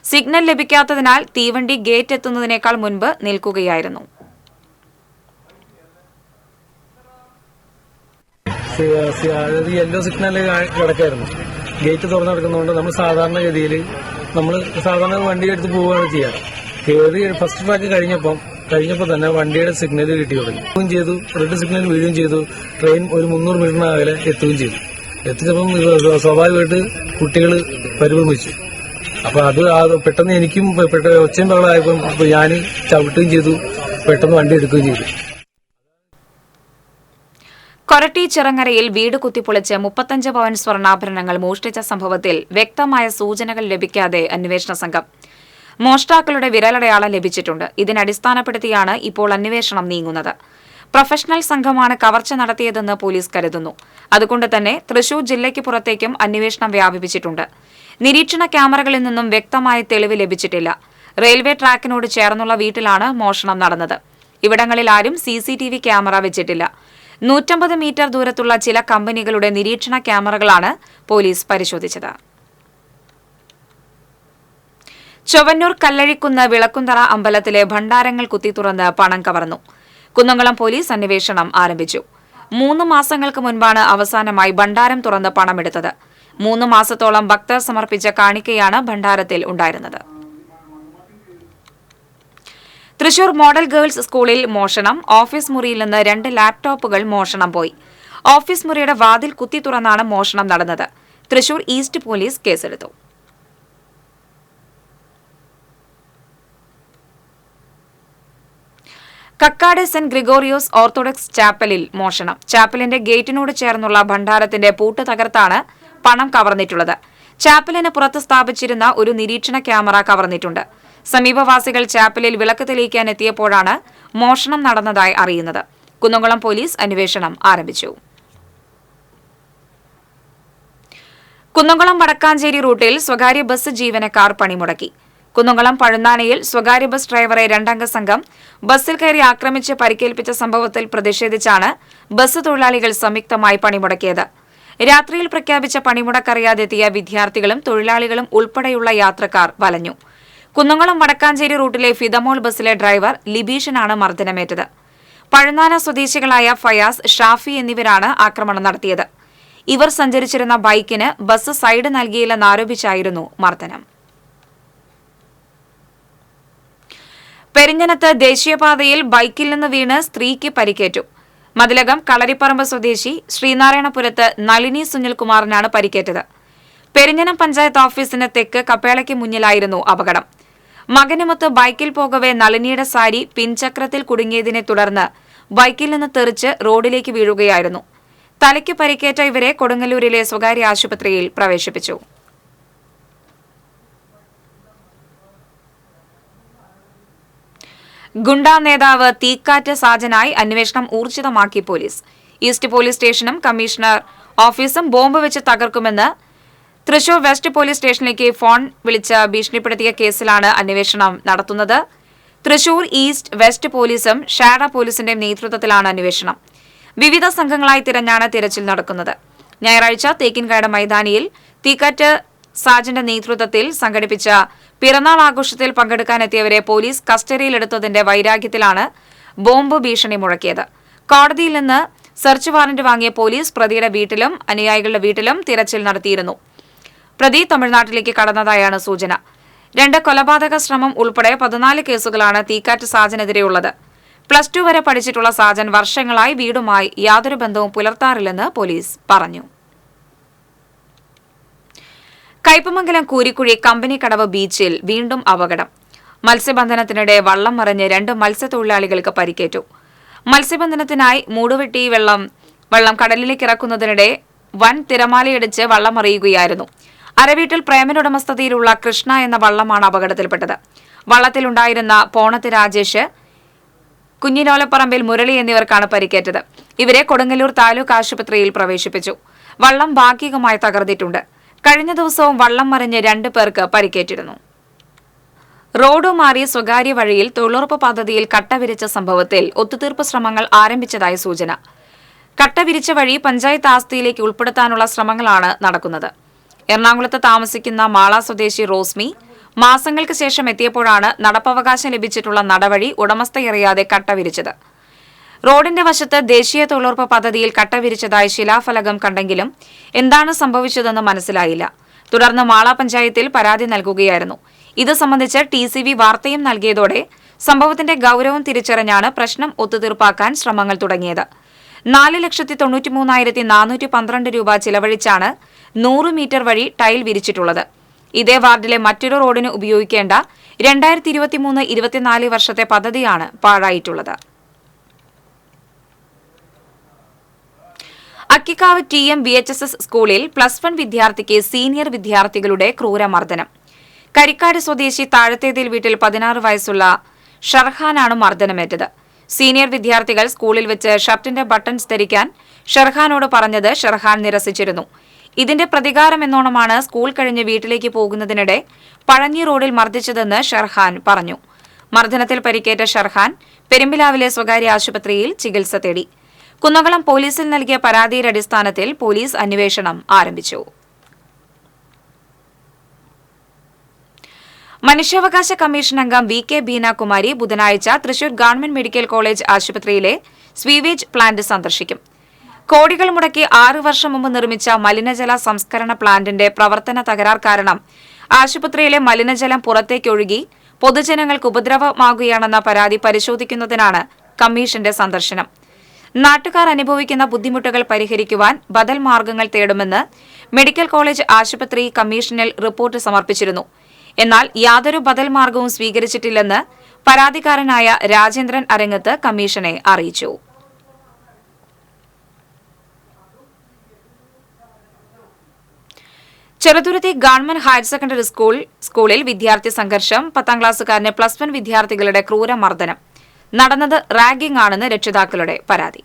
സിഗ്നൽ ലഭിക്കാത്തതിനാൽ തീവണ്ടി ഗേറ്റ് എത്തുന്നതിനേക്കാൾ മുൻപ് നിൽക്കുകയായിരുന്നു. യെല്ലോ സിഗ്നൽ കിടക്കായിരുന്നു. ഗേറ്റ് തുറന്നു കിടക്കുന്നതുകൊണ്ട് നമ്മൾ സാധാരണ വണ്ടി എടുത്ത് പോവുകയാണ് ചെയ്യാറ്. കയറി ഫസ്റ്റ് ട്രാക്ക് കഴിഞ്ഞപ്പോൾ തന്നെ വണ്ടിയുടെ സിഗ്നൽ കിട്ടി തുടങ്ങി ചെയ്തു. റെഡ് സിഗ്നൽ വീഴുകയും ചെയ്തു. ട്രെയിൻ ഒരു 300 മീറ്ററിന് അകലെ എത്തുകയും ചെയ്തു. എത്തിച്ചപ്പം സ്വാഭാവികമായിട്ട് കുട്ടികൾ പരിഭ്രമിച്ചു. അപ്പൊ അത് പെട്ടെന്ന് എനിക്കും ഒച്ചയും ബഹളമായപ്പോൾ ഞാൻ ചവിട്ടുകയും ചെയ്തു. പെട്ടെന്ന് വണ്ടി എടുക്കുകയും ചെയ്തു. കൊരട്ടി ചിറങ്ങരയിൽ വീട് കുത്തിപ്പൊളിച്ച് 35 പവൻ സ്വർണ്ണാഭരണങ്ങൾ മോഷ്ടിച്ച സംഭവത്തിൽ വ്യക്തമായ സൂചനകൾ ലഭിക്കാതെ അന്വേഷണ സംഘം. മോഷ്ടാക്കളുടെ വിരലടയാളം ലഭിച്ചിട്ടുണ്ട്. ഇതിനടിസ്ഥാനപ്പെടുത്തിയാണ് ഇപ്പോൾ അന്വേഷണം നീങ്ങുന്നത്. പ്രൊഫഷണൽ സംഘമാണ് കവർച്ച നടത്തിയതെന്ന് പോലീസ് കരുതുന്നു. അതുകൊണ്ട് തന്നെ തൃശൂർ ജില്ലയ്ക്ക് പുറത്തേക്കും അന്വേഷണം വ്യാപിപ്പിച്ചിട്ടുണ്ട്. നിരീക്ഷണ ക്യാമറകളിൽ നിന്നും വ്യക്തമായ തെളിവ് ലഭിച്ചിട്ടില്ല. റെയിൽവേ ട്രാക്കിനോട് ചേർന്നുള്ള വീട്ടിലാണ് മോഷണം നടന്നത്. ഇവിടങ്ങളിൽ ആരും CCTV ക്യാമറ വെച്ചിട്ടില്ല. 150 മീറ്റർ ദൂരത്തുള്ള ചില കമ്പനികളുടെ നിരീക്ഷണ ക്യാമറകളാണ് പോലീസ് പരിശോധിച്ചത്. ചൊവ്വന്നൂർ കല്ലഴിക്കുന്ന് വിളക്കുന്തറ അമ്പലത്തിലെ ഭണ്ഡാരങ്ങൾ കുത്തിത്തുറന്ന് പണം കവർന്നു. കുന്നംകുളം പോലീസ് അന്വേഷണം ആരംഭിച്ചു. 3 മാസങ്ങൾക്ക് മുൻപാണ് അവസാനമായി ഭണ്ഡാരം തുറന്ന് പണമെടുത്തത്. 3 മാസത്തോളം ഭക്തർ സമർപ്പിച്ച കാണിക്കയാണ് ഭണ്ഡാരത്തിൽ ഉണ്ടായിരുന്നത്. തൃശൂർ മോഡൽ ഗേൾസ് സ്കൂളിൽ മോഷണം. ഓഫീസ് മുറിയിൽ നിന്ന് 2 ലാപ്ടോപ്പുകൾ മോഷണം പോയി. ഓഫീസ് മുറിയുടെ വാതിൽ കുത്തി തുറന്നാണ് മോഷണം നടന്നത്. തൃശൂർ ഈസ്റ്റ് പോലീസ് കേസെടുത്തു. കക്കാട് സെന്റ് ഗ്രിഗോറിയോസ് ഓർത്തഡോക്സ് ചാപ്പലിൽ മോഷണം. ചാപ്പലിന്റെ ഗേറ്റിനോട് ചേർന്നുള്ള ഭണ്ഡാരത്തിന്റെ പൂട്ട് തകർത്താണ് പണം കവർന്നിട്ടുള്ളത്. ചാപ്പലിന് പുറത്ത് സ്ഥാപിച്ചിരുന്ന ഒരു നിരീക്ഷണ ക്യാമറ കവർന്നിട്ടുണ്ട്. സമീപവാസികൾ ചാപ്പലിൽ വിളക്ക് തെളിയിക്കാൻ എത്തിയപ്പോഴാണ് മോഷണം നടന്നതായി അറിയുന്നത്. കുന്നംകുളം പോലീസ് അന്വേഷണം ആരംഭിച്ചു. കുന്നംകുളം വടക്കാഞ്ചേരി റൂട്ടിൽ സ്വകാര്യ ബസ് ജീവനക്കാർ പണിമുടക്കി. കുന്നംകുളം പഴുന്നാനയിൽ സ്വകാര്യ ബസ് ഡ്രൈവറെ 2 അംഗ സംഘം ബസ്സിൽ കയറി ആക്രമിച്ച് പരിക്കേൽപ്പിച്ച സംഭവത്തിൽ പ്രതിഷേധിച്ചാണ് ബസ് തൊഴിലാളികൾ സംയുക്തമായി പണിമുടക്കിയത്. രാത്രിയിൽ പ്രഖ്യാപിച്ച പണിമുടക്കറിയാതെത്തിയ വിദ്യാർത്ഥികളും തൊഴിലാളികളും ഉൾപ്പെടെയുള്ള യാത്രക്കാർ വലഞ്ഞു. കുന്നംകുളം വടക്കാഞ്ചേരി റൂട്ടിലെ ഫിദമോൾ ബസ്സിലെ ഡ്രൈവർ ലിബീഷിനാണ് മർദ്ദനമേറ്റത്. പഴുന്നാന സ്വദേശികളായ ഫയാസ്, ഷാഫി എന്നിവരാണ് ആക്രമണം നടത്തിയത്. ഇവർ സഞ്ചരിച്ചിരുന്ന ബൈക്കിന് ബസ് സൈഡ് നൽകിയില്ലെന്നാരോപിച്ചായിരുന്നു മർദ്ദനം. പെരിഞ്ഞനത്ത് ദേശീയപാതയിൽ ബൈക്കിൽ നിന്ന് വീണ് സ്ത്രീക്ക് പരിക്കേറ്റു. മതിലകം കളരിപ്പറമ്പ് സ്വദേശി ശ്രീനാരായണപുരത്ത് നളിനി സുനിൽകുമാറിനാണ് പരിക്കേറ്റത്. പെരിഞ്ഞനം പഞ്ചായത്ത് ഓഫീസിന് തെക്ക് കപ്പേളയ്ക്ക് മുന്നിലായിരുന്നു അപകടം. മകനുമൊത്ത് ബൈക്കിൽ പോകവെ നളിനിയുടെ സാരി പിൻചക്രത്തിൽ കുടുങ്ങിയതിനെ തുടർന്ന് ബൈക്കിൽ നിന്ന് തെറിച്ച് റോഡിലേക്ക് വീഴുകയായിരുന്നു. തലയ്ക്ക് പരിക്കേറ്റ ഇവരെ കൊടുങ്ങല്ലൂരിലെ സ്വകാര്യ ആശുപത്രിയിൽ പ്രവേശിപ്പിച്ചു. ഗുണ്ടാ നേതാവ് തീക്കാറ്റ് സാജനായി അന്വേഷണം ഊർജിതമാക്കി പോലീസ്. ഈസ്റ്റ് പോലീസ് സ്റ്റേഷനും കമ്മീഷണർ ഓഫീസും ബോംബ് വെച്ച് തകർക്കുമെന്ന് തൃശൂർ വെസ്റ്റ് പോലീസ് സ്റ്റേഷനിലേക്ക് ഫോൺ വിളിച്ച് ഭീഷണിപ്പെടുത്തിയ കേസിലാണ് അന്വേഷണം നടത്തുന്നത്. തൃശൂർ ഈസ്റ്റ് വെസ്റ്റ് പോലീസും ഷാഡ പോലീസിന്റെ നേതൃത്വത്തിലാണ് അന്വേഷണം. വിവിധ സംഘങ്ങളായി തിരഞ്ഞാണ് തിരച്ചിൽ നടക്കുന്നത്. ഞായറാഴ്ച തേക്കിൻകാട് മൈതാനിയിൽ തീക്കാറ്റ് സാജന്റെ നേതൃത്വത്തിൽ സംഘടിപ്പിച്ച പിറന്നാൾ ആഘോഷത്തിൽ പങ്കെടുക്കാനെത്തിയവരെ പോലീസ് കസ്റ്റഡിയിലെടുത്തതിന്റെ വൈരാഗ്യത്തിലാണ് ബോംബ് ഭീഷണി മുഴക്കിയത്. കോടതിയിൽ നിന്ന് സെർച്ച് വാറന്റ് വാങ്ങിയ പോലീസ് പ്രതിയുടെ വീട്ടിലും അനുയായികളുടെ വീട്ടിലും തിരച്ചിൽ നടത്തിയിരുന്നു. പ്രതി തമിഴ്നാട്ടിലേക്ക് കടന്നതായാണ് സൂചന. 2 കൊലപാതക ശ്രമം ഉൾപ്പെടെ 14 കേസുകളാണ് തീക്കാറ്റ് സാജനെതിരെയുള്ളത്. +2 വരെ പഠിച്ചിട്ടുള്ള സാജൻ വർഷങ്ങളായി വീടുമായി യാതൊരു ബന്ധവും പുലർത്താറില്ലെന്ന് പോലീസ് പറഞ്ഞു. കയ്പമംഗലം കൂരിക്കുഴി കമ്പനിക്കടവ് ബീച്ചിൽ വീണ്ടും അപകടം. മത്സ്യബന്ധനത്തിനിടെ വള്ളം മറിഞ്ഞ് 2 മത്സ്യത്തൊഴിലാളികൾക്ക് പരിക്കേറ്റു. മത്സ്യബന്ധനത്തിനായി മൂടുവെട്ടി വെള്ളം കടലിലേക്ക് ഇറക്കുന്നതിനിടെ വൻ തിരമാലയിടിച്ച് വള്ളം മറിയുകയായിരുന്നു. അരവീട്ടിൽ പ്രേമനുടമസ്ഥതയിലുള്ള കൃഷ്ണ എന്ന വള്ളമാണ് അപകടത്തിൽപ്പെട്ടത്. വള്ളത്തിലുണ്ടായിരുന്ന പോണത്ത് രാജേഷ്, കുഞ്ഞിനോലപ്പറമ്പിൽ മുരളി എന്നിവർക്കാണ് പരിക്കേറ്റത്. ഇവരെ കൊടുങ്ങല്ലൂർ താലൂക്ക് ആശുപത്രിയിൽ പ്രവേശിപ്പിച്ചു. വള്ളം ഭാഗികമായി തകർന്നിട്ടുണ്ട്. കഴിഞ്ഞ ദിവസവും വള്ളം മറിഞ്ഞ് 2 പേർക്ക് പരിക്കേറ്റിരുന്നു. റോഡ് മാറി സ്വകാര്യ വഴിയിൽ തൊഴിലുറപ്പ് പദ്ധതിയിൽ കട്ട വിരിച്ച സംഭവത്തിൽ ഒത്തുതീർപ്പ് ശ്രമങ്ങൾ ആരംഭിച്ചതായി സൂചന. കട്ട വിരിച്ച വഴി പഞ്ചായത്ത് ആസ്തിയിലേക്ക് ഉൾപ്പെടുത്താനുള്ള ശ്രമങ്ങളാണ് നടക്കുന്നത്. എറണാകുളത്ത് താമസിക്കുന്ന മാള സ്വദേശി റോസ്മി മാസങ്ങൾക്ക് ശേഷം എത്തിയപ്പോഴാണ് നടപ്പവകാശം ലഭിച്ചിട്ടുള്ള നടവഴി ഉടമസ്ഥയറിയാതെ കട്ട വിരിച്ചത്. റോഡിന്റെ വശത്ത് ദേശീയ തൊഴിലുറപ്പ് പദ്ധതിയിൽ കട്ട വിരിച്ചതായി ശിലാഫലകം കണ്ടെങ്കിലും എന്താണ് സംഭവിച്ചതെന്ന് മനസ്സിലായില്ല. തുടർന്ന് മാള പഞ്ചായത്തിൽ പരാതി നൽകുകയായിരുന്നു. ഇത് സംബന്ധിച്ച് TCV വാർത്തയും നൽകിയതോടെ സംഭവത്തിന്റെ ഗൌരവം തിരിച്ചറിഞ്ഞാണ് പ്രശ്നം ഒത്തുതീർപ്പാക്കാൻ ശ്രമങ്ങൾ തുടങ്ങിയത്. 4,93,412 രൂപ ചിലവഴിച്ചാണ് 100 മീറ്റർ വഴി ടൈൽ വിരിച്ചിട്ടുള്ളത്. ഇതേ വാർഡിലെ മറ്റൊരു റോഡിന് ഉപയോഗിക്കേണ്ട 2023-24 വർഷത്തെ പദ്ധതിയാണ് പാഴായിട്ടുള്ളത്. അക്കിക്കാവ് TM VHSS സ്കൂളിൽ +1 വിദ്യാർത്ഥിക്ക് സീനിയർ വിദ്യാർത്ഥികളുടെ ക്രൂരമർദ്ദനം. കരിക്കാട് സ്വദേശി താഴത്തേതിൽ വീട്ടിൽ 16 വയസ്സുള്ള ഷർഹാനാണ് മർദ്ദനമേറ്റത്. സീനിയർ വിദ്യാർത്ഥികൾ സ്കൂളിൽ വെച്ച് ഷർട്ടിന്റെ ബട്ടൺസ് ധരിക്കാൻ ഷർഹാനോട് പറഞ്ഞത് ഷർഹാൻ നിരസിച്ചിരുന്നു. ഇതിന്റെ പ്രതികാരമെന്നോണമാണ് സ്കൂൾ കഴിഞ്ഞ് വീട്ടിലേക്ക് പോകുന്നതിനിടെ പഴഞ്ഞി റോഡിൽ മർദ്ദിച്ചതെന്ന് ഷർഹാൻ പറഞ്ഞു. മർദ്ദനത്തിൽ പരിക്കേറ്റ ഷർഹാൻ പെരുമ്പിലാവിലെ സ്വകാര്യ ആശുപത്രിയിൽ ചികിത്സ തേടി. കുന്നംകുളം പോലീസിൽ നൽകിയ പരാതിയുടെ അടിസ്ഥാനത്തിൽ പോലീസ് അന്വേഷണം ആരംഭിച്ചു. മനുഷ്യാവകാശ കമ്മീഷൻ അംഗം VK ബീനാകുമാരി ബുധനാഴ്ച തൃശൂർ ഗവൺമെന്റ് മെഡിക്കൽ കോളേജ് ആശുപത്രിയിലെ സ്വീവേജ് പ്ലാന്റ് സന്ദർശിക്കും. കോടികൾ മുടക്കി 6 വർഷം മുമ്പ് നിർമ്മിച്ച മലിനജല സംസ്കരണ പ്ലാന്റിന്റെ പ്രവർത്തന തകരാർ കാരണം ആശുപത്രിയിലെ മലിനജലം പുറത്തേക്കൊഴുകി പൊതുജനങ്ങൾക്ക് ഉപദ്രവമാകുകയാണെന്ന പരാതി പരിശോധിക്കുന്നതിനാണ് കമ്മീഷന്റെ സന്ദർശനം. നാട്ടുകാർ അനുഭവിക്കുന്ന ബുദ്ധിമുട്ടുകൾ പരിഹരിക്കുവാൻ ബദൽ മാർഗങ്ങൾ തേടുമെന്ന് മെഡിക്കൽ കോളേജ് ആശുപത്രി കമ്മീഷനിൽ റിപ്പോർട്ട് സമർപ്പിച്ചിരുന്നു. എന്നാൽ യാതൊരു ബദൽ മാർഗവും സ്വീകരിച്ചിട്ടില്ലെന്ന് പരാതിക്കാരനായ രാജേന്ദ്രൻ അരങ്ങത്ത് കമ്മീഷനെ അറിയിച്ചു. ചെറുതുരുത്തി ഗവൺമെന്റ് ഹയർ സെക്കൻഡറി സ്കൂളിൽ വിദ്യാർത്ഥി സംഘർഷം. 10ാം ക്ലാസ്സുകാരന് +1 വിദ്യാർത്ഥികളുടെ ക്രൂരമർദ്ദനം. നടന്നത് റാഗിംഗ് ആണെന്ന് രക്ഷിതാക്കളുടെ പരാതി.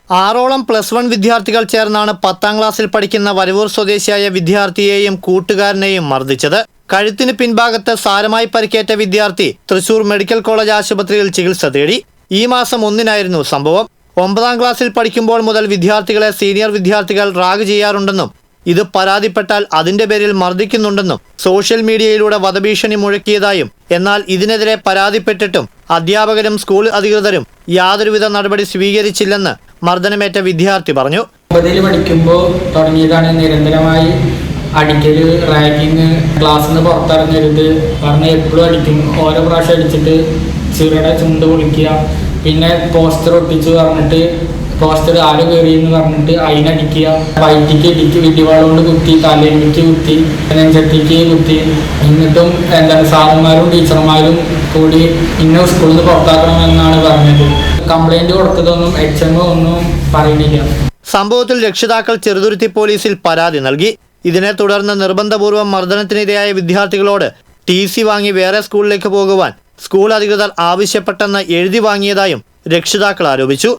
6ഓളം +1 വിദ്യാർത്ഥികൾ ചേർന്നാണ് 10ാം ക്ലാസ്സിൽ പഠിക്കുന്ന വരവൂർ സ്വദേശിയായ വിദ്യാർത്ഥിയെയും കൂട്ടുകാരനെയും മർദ്ദിച്ചത്. കഴുത്തിന് പിൻഭാഗത്ത് സാരമായി പരിക്കേറ്റ വിദ്യാർത്ഥി തൃശൂർ മെഡിക്കൽ കോളേജ് ആശുപത്രിയിൽ ചികിത്സ തേടി. ഈ മാസം 1-നായിരുന്നു സംഭവം. 9ാം ക്ലാസ്സിൽ പഠിക്കുമ്പോൾ മുതൽ വിദ്യാർത്ഥികളെ സീനിയർ വിദ്യാർത്ഥികൾ റാഗ് ചെയ്യാറുണ്ടെന്നും ഇത് പരാതിപ്പെട്ടാൽ അതിന്റെ പേരിൽ മർദ്ദിക്കുന്നുണ്ടെന്നും സോഷ്യൽ മീഡിയയിലൂടെ വധഭീഷണി മുഴക്കിയതായും, എന്നാൽ ഇതിനെതിരെ പരാതിപ്പെട്ടിട്ടും അധ്യാപകരും സ്കൂൾ അധികൃതരും യാതൊരുവിധ നടപടി സ്വീകരിച്ചില്ലെന്ന് മർദ്ദനമേറ്റ വിദ്യാർത്ഥി പറഞ്ഞു. 9ൽ പഠിക്കുമ്പോൾ തുടങ്ങിയതാണ് നിരന്തരമായി അടിക്കല്, റാഗിങ്, ക്ലാസ്സിൽ നിന്ന് പുറത്തിറങ്ങരുത് പറഞ്ഞ് എപ്പോഴും അടിക്കും. ഓരോ പ്രാവശ്യം അടിച്ചിട്ട് ചീറയുടെ ചുണ്ട് പൊളിക്കുക, പിന്നെ പോസ്റ്റർ ഒട്ടിച്ച് പറഞ്ഞിട്ട് പോസ്റ്റർ ആര് കയറിയെന്ന് പറഞ്ഞിട്ട് അതിനടിക്കുക, വയറ്റിക്ക് ഇടിക്ക് വിടിവാള കൊണ്ട് കുത്തി, തലയിലേക്ക് കുത്തി, നെഞ്ചത്തേക്ക് കുത്തി. എന്നിട്ടും സാറന്മാരും ടീച്ചർമാരും കൂടി ഇന്ന സ്കൂളിൽ നിന്ന് പുറത്താക്കണമെന്നാണ് പറഞ്ഞത്. കംപ്ലൈന്റ് കൊടുത്തതൊന്നും HM ഒന്നും പറയുന്നില്ല. സംഭവത്തിൽ രക്ഷിതാക്കൾ ചെറുതുരുത്തി പോലീസിൽ പരാതി നൽകി. ഇതിനെ തുടർന്ന് നിർബന്ധപൂർവ്വം മർദ്ദനത്തിനിരയായ വിദ്യാർത്ഥികളോട് TC വാങ്ങി വേറെ സ്കൂളിലേക്ക് പോകുവാൻ സ്കൂൾ അധികൃതർ ആവശ്യപ്പെട്ടെന്ന് എഴുതി വാങ്ങിയതായും രക്ഷിതാക്കൾ ആരോപിച്ചു.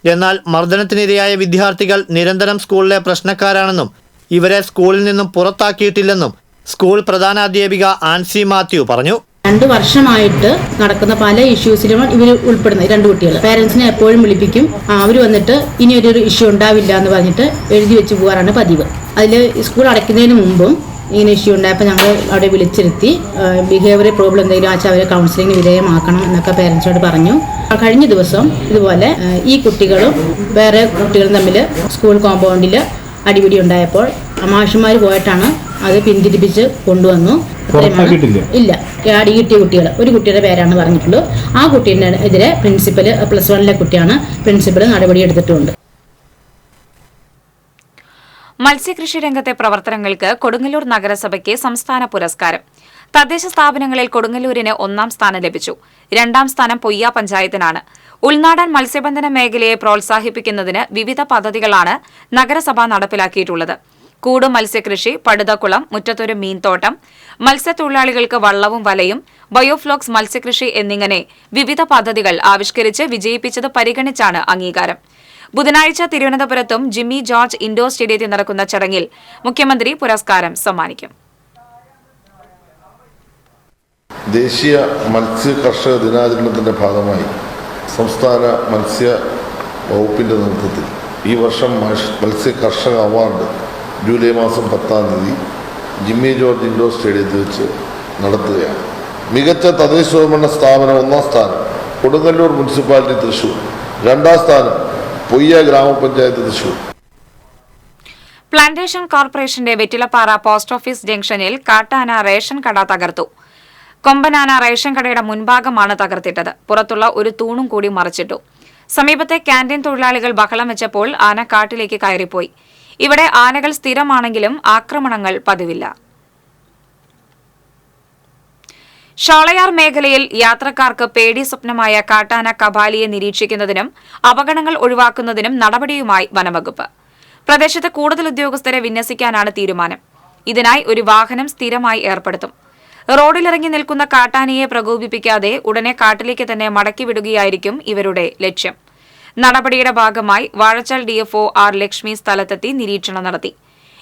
എന്നാൽ മർദ്ദനത്തിനിരയായ വിദ്യാർത്ഥികൾ നിരന്തരം സ്കൂളിലെ പ്രശ്നക്കാരാണെന്നും ഇവരെ സ്കൂളിൽ നിന്നും പുറത്താക്കിയിട്ടില്ലെന്നും സ്കൂൾ പ്രധാനാധ്യാപിക ആൻസി മാത്യു പറഞ്ഞു. 2 വർഷമായിട്ട് നടക്കുന്ന പല ഇഷ്യൂസിലും ഇവർ ഉൾപ്പെടുന്നത് 2 കുട്ടികൾ. പേരൻസിനെ എപ്പോഴും വിളിപ്പിക്കും. അവർ വന്നിട്ട് ഇനി ഒരു ഇഷ്യൂ ഉണ്ടാവില്ല എന്ന് പറഞ്ഞിട്ട് എഴുതി വെച്ച് പോകാറാണ് പതിവ്. അതിൽ സ്കൂൾ അടയ്ക്കുന്നതിന് മുമ്പും ഇങ്ങനെ ഇഷ്യൂ ഉണ്ടായപ്പോൾ ഞങ്ങൾ അവിടെ വിളിച്ചിരുത്തി ബിഹേവിയർ പ്രോബ്ലം എന്തെങ്കിലും വെച്ചാൽ അവരെ കൗൺസിലിംഗ് വിധേയമാക്കണം എന്നൊക്കെ പേരൻസിനോട് പറഞ്ഞു. കഴിഞ്ഞ ദിവസം ഇതുപോലെ ഈ കുട്ടികളും വേറെ കുട്ടികളും തമ്മിൽ സ്കൂൾ കോമ്പൗണ്ടിൽ അടിപിടി ഉണ്ടായപ്പോൾ മാഷുമാർ പോയിട്ടാണ് അത് പിന്തിരിപ്പിച്ച് കൊണ്ടുവന്നു. ഇല്ല, അടി കിട്ടിയ കുട്ടികൾ ഒരു കുട്ടിയുടെ പേരാണ് പറഞ്ഞിട്ടുള്ളൂ. ആ കുട്ടീൻ്റെ എതിരെ പ്രിൻസിപ്പൽ +1 കുട്ടിയാണ്, പ്രിൻസിപ്പൽ നടപടിയെടുത്തിട്ടുണ്ട്. മത്സ്യകൃഷി രംഗത്തെ പ്രവർത്തനങ്ങൾക്ക് കൊടുങ്ങല്ലൂർ നഗരസഭയ്ക്ക് സംസ്ഥാന പുരസ്കാരം. തദ്ദേശ സ്ഥാപനങ്ങളിൽ കൊടുങ്ങല്ലൂരിന് 1ാം സ്ഥാനം ലഭിച്ചു. 2ാം സ്ഥാനം പൊയ്യ പഞ്ചായത്തിനാണ്. ഉൾനാടൻ മത്സ്യബന്ധന മേഖലയെ പ്രോത്സാഹിപ്പിക്കുന്നതിന് വിവിധ പദ്ധതികളാണ് നഗരസഭ നടപ്പിലാക്കിയിട്ടുള്ളത്. കൂട് മത്സ്യകൃഷി, പടുതക്കുളം, മുറ്റത്തൊരു മീൻതോട്ടം, മത്സ്യത്തൊഴിലാളികൾക്ക് വള്ളവും വലയും, ബയോഫ്ലോക്സ് മത്സ്യകൃഷി എന്നിങ്ങനെ വിവിധ പദ്ധതികൾ ആവിഷ്കരിച്ച് വിജയിപ്പിച്ചത് പരിഗണിച്ചാണ് അംഗീകാരം. ബുധനാഴ്ച തിരുവനന്തപുരത്തും ജിമ്മി ജോർജ് ഇൻഡോർ സ്റ്റേഡിയത്തിൽ നടക്കുന്ന ചടങ്ങിൽ മുഖ്യമന്ത്രി പുരസ്കാരം സമ്മാനിക്കും. ദേശീയ മത്സ്യ കർഷക ദിനാചരണത്തിൻ്റെ ഭാഗമായി സംസ്ഥാന മത്സ്യ വകുപ്പിൻ്റെ നേതൃത്വത്തിൽ ഈ വർഷം മത്സ്യ കർഷക അവാർഡ് ജൂലൈ മാസം 10-ാം തീയതി ജിമ്മി ജോർജ് ഇൻഡോർ സ്റ്റേഡിയത്തിൽ വെച്ച് നടത്തുകയാണ്. മികച്ച തദ്ദേശ സ്വയംഭരണ സ്ഥാപനം 1ാം സ്ഥാനം കൊടുങ്ങല്ലൂർ മുനിസിപ്പാലിറ്റി തൃശ്ശൂർ, 2ാം സ്ഥാനം പൊയ്യ ഗ്രാമപഞ്ചായത്ത് തൃശ്ശൂർ. പ്ലാന്റേഷൻ കോർപ്പറേഷന്റെ വെറ്റിലപ്പാറ പോസ്റ്റ് ഓഫീസ് ജംഗ്ഷനിൽ കാട്ടാന റേഷൻ കട തകർത്തു. കൊമ്പനാന റേഷൻ കടയുടെ മുൻഭാഗമാണ് തകർത്തിട്ടത്. പുറത്തുള്ള ഒരു തൂണും കൂടി മറിച്ചിട്ടു. സമീപത്തെ ക്യാന്റീൻ തൊഴിലാളികൾ ബഹളം വെച്ചപ്പോൾ ആന കാട്ടിലേക്ക് കയറിപ്പോയി. ഇവിടെ ആനകൾ സ്ഥിരമാണെങ്കിലും ആക്രമണങ്ങൾ പതിവില്ല. ഷോളയാർ മേഖലയിൽ യാത്രക്കാർക്ക് പേടി സ്വപ്നമായ കാട്ടാന കബാലിയെ നിരീക്ഷിക്കുന്നതിനും അപകടങ്ങൾ ഒഴിവാക്കുന്നതിനും നടപടിയുമായി വനംവകുപ്പ്. പ്രദേശത്ത് കൂടുതൽ ഉദ്യോഗസ്ഥരെ വിന്യസിക്കാനാണ് തീരുമാനം. ഇതിനായി ഒരു വാഹനം സ്ഥിരമായി ഏർപ്പെടുത്തും. റോഡിലിറങ്ങി നിൽക്കുന്ന കാട്ടാനയെ പ്രകോപിപ്പിക്കാതെ ഉടനെ കാട്ടിലേക്ക് തന്നെ മടക്കിവിടുകയായിരിക്കും ഇവരുടെ ലക്ഷ്യം. നടപടിയുടെ ഭാഗമായി വാഴച്ചാൽ DFO R ലക്ഷ്മി സ്ഥലത്തെത്തി നിരീക്ഷണം നടത്തി.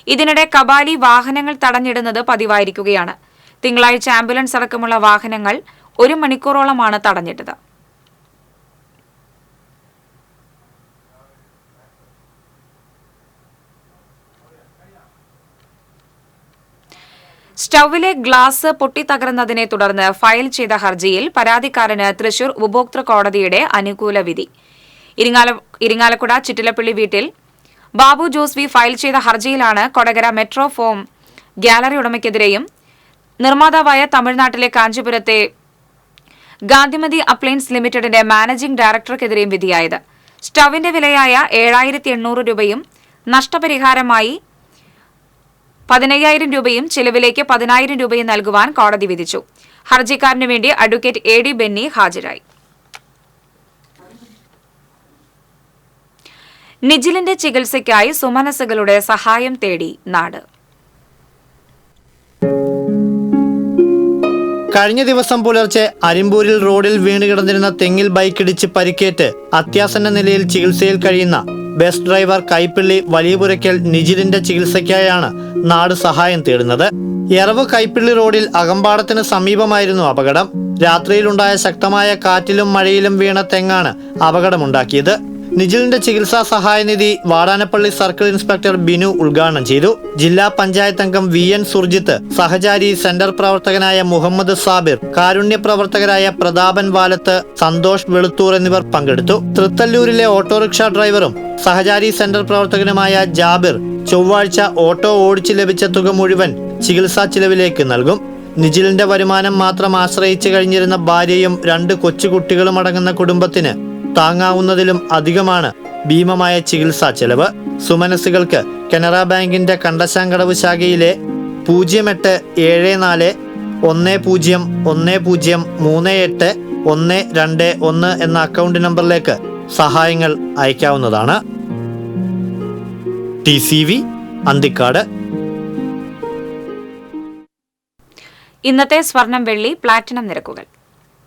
ഇതിനിടെ കബാലി വാഹനങ്ങൾ തടഞ്ഞിടുന്നത് പതിവായിരിക്കുകയാണ്. തിങ്കളാഴ്ച ആംബുലൻസ് അടക്കമുള്ള വാഹനങ്ങൾ 1 മണിക്കൂറോളമാണ് തടഞ്ഞിട്ടത്. സ്റ്റൌവിലെ ഗ്ലാസ് പൊട്ടിത്തകർന്നതിനെ തുടർന്ന് ഫയൽ ചെയ്ത ഹർജിയിൽ പരാതിക്കാരന് തൃശൂർ ഉപഭോക്തൃ കോടതിയുടെ അനുകൂല വിധി. ഇരിങ്ങാലക്കുട ചിറ്റിലപ്പള്ളി വീട്ടിൽ ബാബു ജോസ് വി ഫയൽ ചെയ്ത ഹർജിയിലാണ് കൊടകര മെട്രോ ഫോം ഗ്യാലറി ഉടമയ്ക്കെതിരെയും നിർമ്മാതാവായ തമിഴ്നാട്ടിലെ കാഞ്ചീപുരത്തെ ഗാന്ധിമതി അപ്ലയൻസ് ലിമിറ്റഡിന്റെ മാനേജിംഗ് ഡയറക്ടർക്കെതിരെയും വിധിയായത്. സ്റ്റൌവിന്റെ വിലയായ 7,800 രൂപയും നഷ്ടപരിഹാരമായി 15,000 രൂപയും ചിലവിലേക്ക് 10,000 രൂപയും നൽകുവാൻ കോടതി വിധിച്ചു. ഹർജിക്കാരനു വേണ്ടി അഡ്വക്കേറ്റ് AD ബെന്നി ഹാജരായി. നിജിലിന്റെ ചികിത്സയ്ക്കായി സുമനസ്സുകളുടെ സഹായം തേടി നാട്. കഴിഞ്ഞ ദിവസം പുലർച്ചെ അരിമ്പൂരിൽ റോഡിൽ വീണുകിടന്നിരുന്ന തെങ്ങിൽ ബൈക്കിടിച്ച് പരിക്കേറ്റ് അത്യാസന്ന നിലയിൽ ചികിത്സയിൽ കഴിയുന്ന ബസ് ഡ്രൈവർ കൈപ്പിള്ളി വലിയപുരയ്ക്കൽ നിജിലിന്റെ ചികിത്സയ്ക്കായാണ് നാട് സഹായം തേടുന്നത്. എറവ് കൈപ്പിള്ളി റോഡിൽ അകമ്പാടത്തിന് സമീപമായിരുന്നു അപകടം. രാത്രിയിലുണ്ടായ ശക്തമായ കാറ്റിലും മഴയിലും വീണ തെങ്ങാണ് അപകടമുണ്ടാക്കിയത്. നിജിലിന്റെ ചികിത്സാ സഹായനിധി വാടാനപ്പള്ളി സർക്കിൾ ഇൻസ്പെക്ടർ ബിനു ഉദ്ഘാടനം ചെയ്തു. ജില്ലാ പഞ്ചായത്ത് അംഗം VN സുർജിത്ത്, സഹചാരി സെന്റർ പ്രവർത്തകനായ മുഹമ്മദ് സാബിർ, കാരുണ്യ പ്രവർത്തകരായ പ്രതാപൻ വാലത്ത്, സന്തോഷ് വെളുത്തൂർ എന്നിവർ പങ്കെടുത്തു. തൃത്തല്ലൂരിലെ ഓട്ടോറിക്ഷ ഡ്രൈവറും സഹചാരി സെന്റർ പ്രവർത്തകനുമായ ജാബിർ ചൊവ്വാഴ്ച ഓട്ടോ ഓടിച്ച് ലഭിച്ച തുക മുഴുവൻ ചികിത്സാ ചിലവിലേക്ക് നൽകും. നിജിലിന്റെ വരുമാനം മാത്രം ആശ്രയിച്ചു കഴിഞ്ഞിരുന്ന ഭാര്യയും 2 കൊച്ചുകുട്ടികളും അടങ്ങുന്ന കുടുംബത്തിന് താങ്ങാവുന്നതിലും അധികമാണ് ഭീമമായ ചികിത്സാ ചെലവ്. സുമനസ്സുകൾക്ക് കനറ ബാങ്കിന്റെ കണ്ടശാങ്കടവ് ശാഖയിലെ 0810103812 എന്ന അക്കൗണ്ട് നമ്പറിലേക്ക് സഹായങ്ങൾ അയക്കാവുന്നതാണ്. TCV അന്തിക്കാട്. ഇന്നത്തെ സ്വർണം, വെള്ളി, പ്ലാറ്റിനം നിരക്കുകൾ.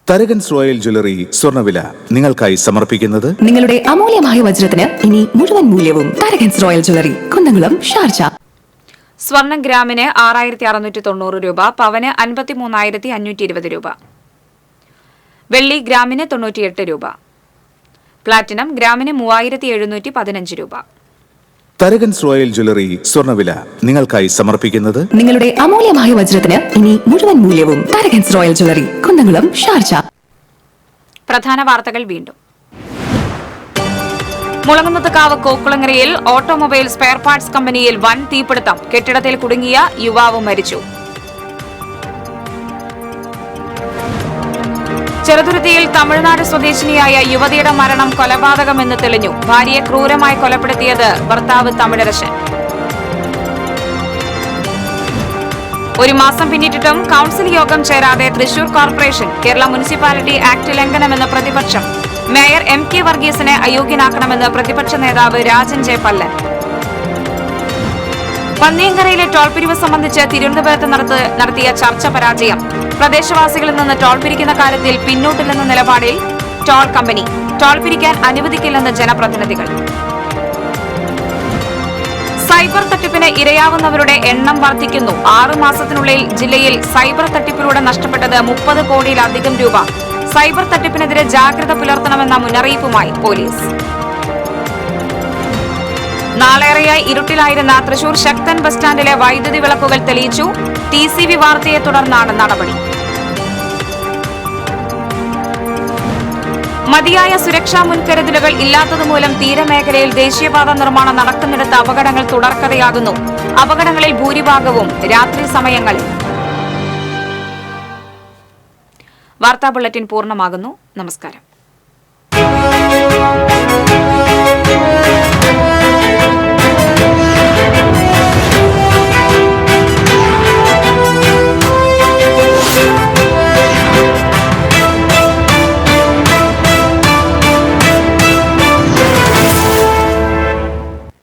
തരകൻസ് റോയൽ ജ്വല്ലറി സ്വർണ്ണവില നിങ്ങൾക്കായി സമർപ്പിക്കുന്നത് നിങ്ങളുടെ അമൂല്യമായ വജ്രത്തിന് ഇനി മുഴുവൻ മൂല്യവും Tharakans royal jewellery, Kunnamkulam, Sharjah. സ്വർണം ഗ്രാമിന് 6,690 രൂപ, പവന് 53,520 രൂപ. വെള്ളി ഗ്രാമിന് 98 രൂപ. പ്ലാറ്റിനം ഗ്രാമിന് 3,715 രൂപ. തരകൻസ് റോയൽ ജ്വല്ലറി സ്വർണ്ണവില നിങ്ങൾക്കായി സമർപ്പിക്കുന്നത് നിങ്ങളുടെ അമൂല്യമായ വജ്രത്തിന് ഇനി മുഴുവൻ മൂല്യവും Tharakans royal jewellery, Kunnamkulam, Sharjah. പ്രധാന വാർത്തകൾ വീണ്ടും. മുളങ്ങുന്നത്തുകാവ് കോക്കുളങ്ങരയിൽ ഓട്ടോമൊബൈൽ സ്പെയർ പാർട്സ് കമ്പനിയിൽ വൻ തീപിടുത്തം. കെട്ടിടത്തിൽ കുടുങ്ങിയ യുവാവ് മരിച്ചു. ചെറുതുരുത്തിയിൽ തമിഴ്നാട് സ്വദേശിനിയായ യുവതിയുടെ മരണം കൊലപാതകമെന്ന് തെളിഞ്ഞു. ഭാര്യയെ ക്രൂരമായി കൊലപ്പെടുത്തിയത് ഭർത്താവ് തമിഴരശൻ. ഒരു മാസം പിന്നിട്ടിട്ടും കൌൺസിൽ യോഗം ചേരാതെ Thrissur corporation. Kerala municipality act ലംഘനമെന്ന് പ്രതിപക്ഷം. മേയർ MK വർഗീസിനെ അയോഗ്യനാക്കണമെന്ന് പ്രതിപക്ഷ നേതാവ് രാജൻ ജെ പല്ലൻ. പന്നിയങ്കരയിലെ ടോൾ പിരിവ് സംബന്ധിച്ച് തിരുവനന്തപുരത്ത് നടത്തിയ ചർച്ച പരാജയം. പ്രദേശവാസികളിൽ നിന്ന് ടോൾ പിരിക്കുന്ന കാര്യത്തിൽ പിന്നോട്ടില്ലെന്ന നിലപാടിൽ ടോൾ കമ്പനി. ടോൾ പിരിക്കാൻ അനുവദിക്കില്ലെന്ന് ജനപ്രതിനിധികൾ. സൈബർ തട്ടിപ്പിന് ഇരയാവുന്നവരുടെ എണ്ണം വർദ്ധിക്കുന്നു. 6 മാസത്തിനുള്ളിൽ ജില്ലയിൽ സൈബർ തട്ടിപ്പിലൂടെ നഷ്ടപ്പെട്ടത് 30 കോടിയിലധികം രൂപ. സൈബർ തട്ടിപ്പിനെതിരെ ജാഗ്രത പുലർത്തണമെന്ന മുന്നറിയിപ്പുമായി പോലീസ്. നാളേറെയായി ഇരുട്ടിലായിരുന്ന തൃശൂർ ശക്തൻ ബസ് സ്റ്റാൻഡിലെ വൈദ്യുതി വിളക്കുകൾ തെളിയിച്ചു. TCV വാർത്തയെ തുടർന്നാണ് നടപടി. മതിയായ സുരക്ഷാ മുൻകരുതലുകൾ ഇല്ലാത്തതുമൂലം തീരമേഖലയിൽ ദേശീയപാത നിർമ്മാണം നടക്കുന്നിടത്ത് അപകടങ്ങൾ തുടർക്കഥയാകുന്നു. അപകടങ്ങളിൽ ഭൂരിഭാഗവും രാത്രി സമയങ്ങളിൽ. വാർത്താ ബുള്ളറ്റിൻ പൂർണ്ണമാകുന്നു. നമസ്കാരം.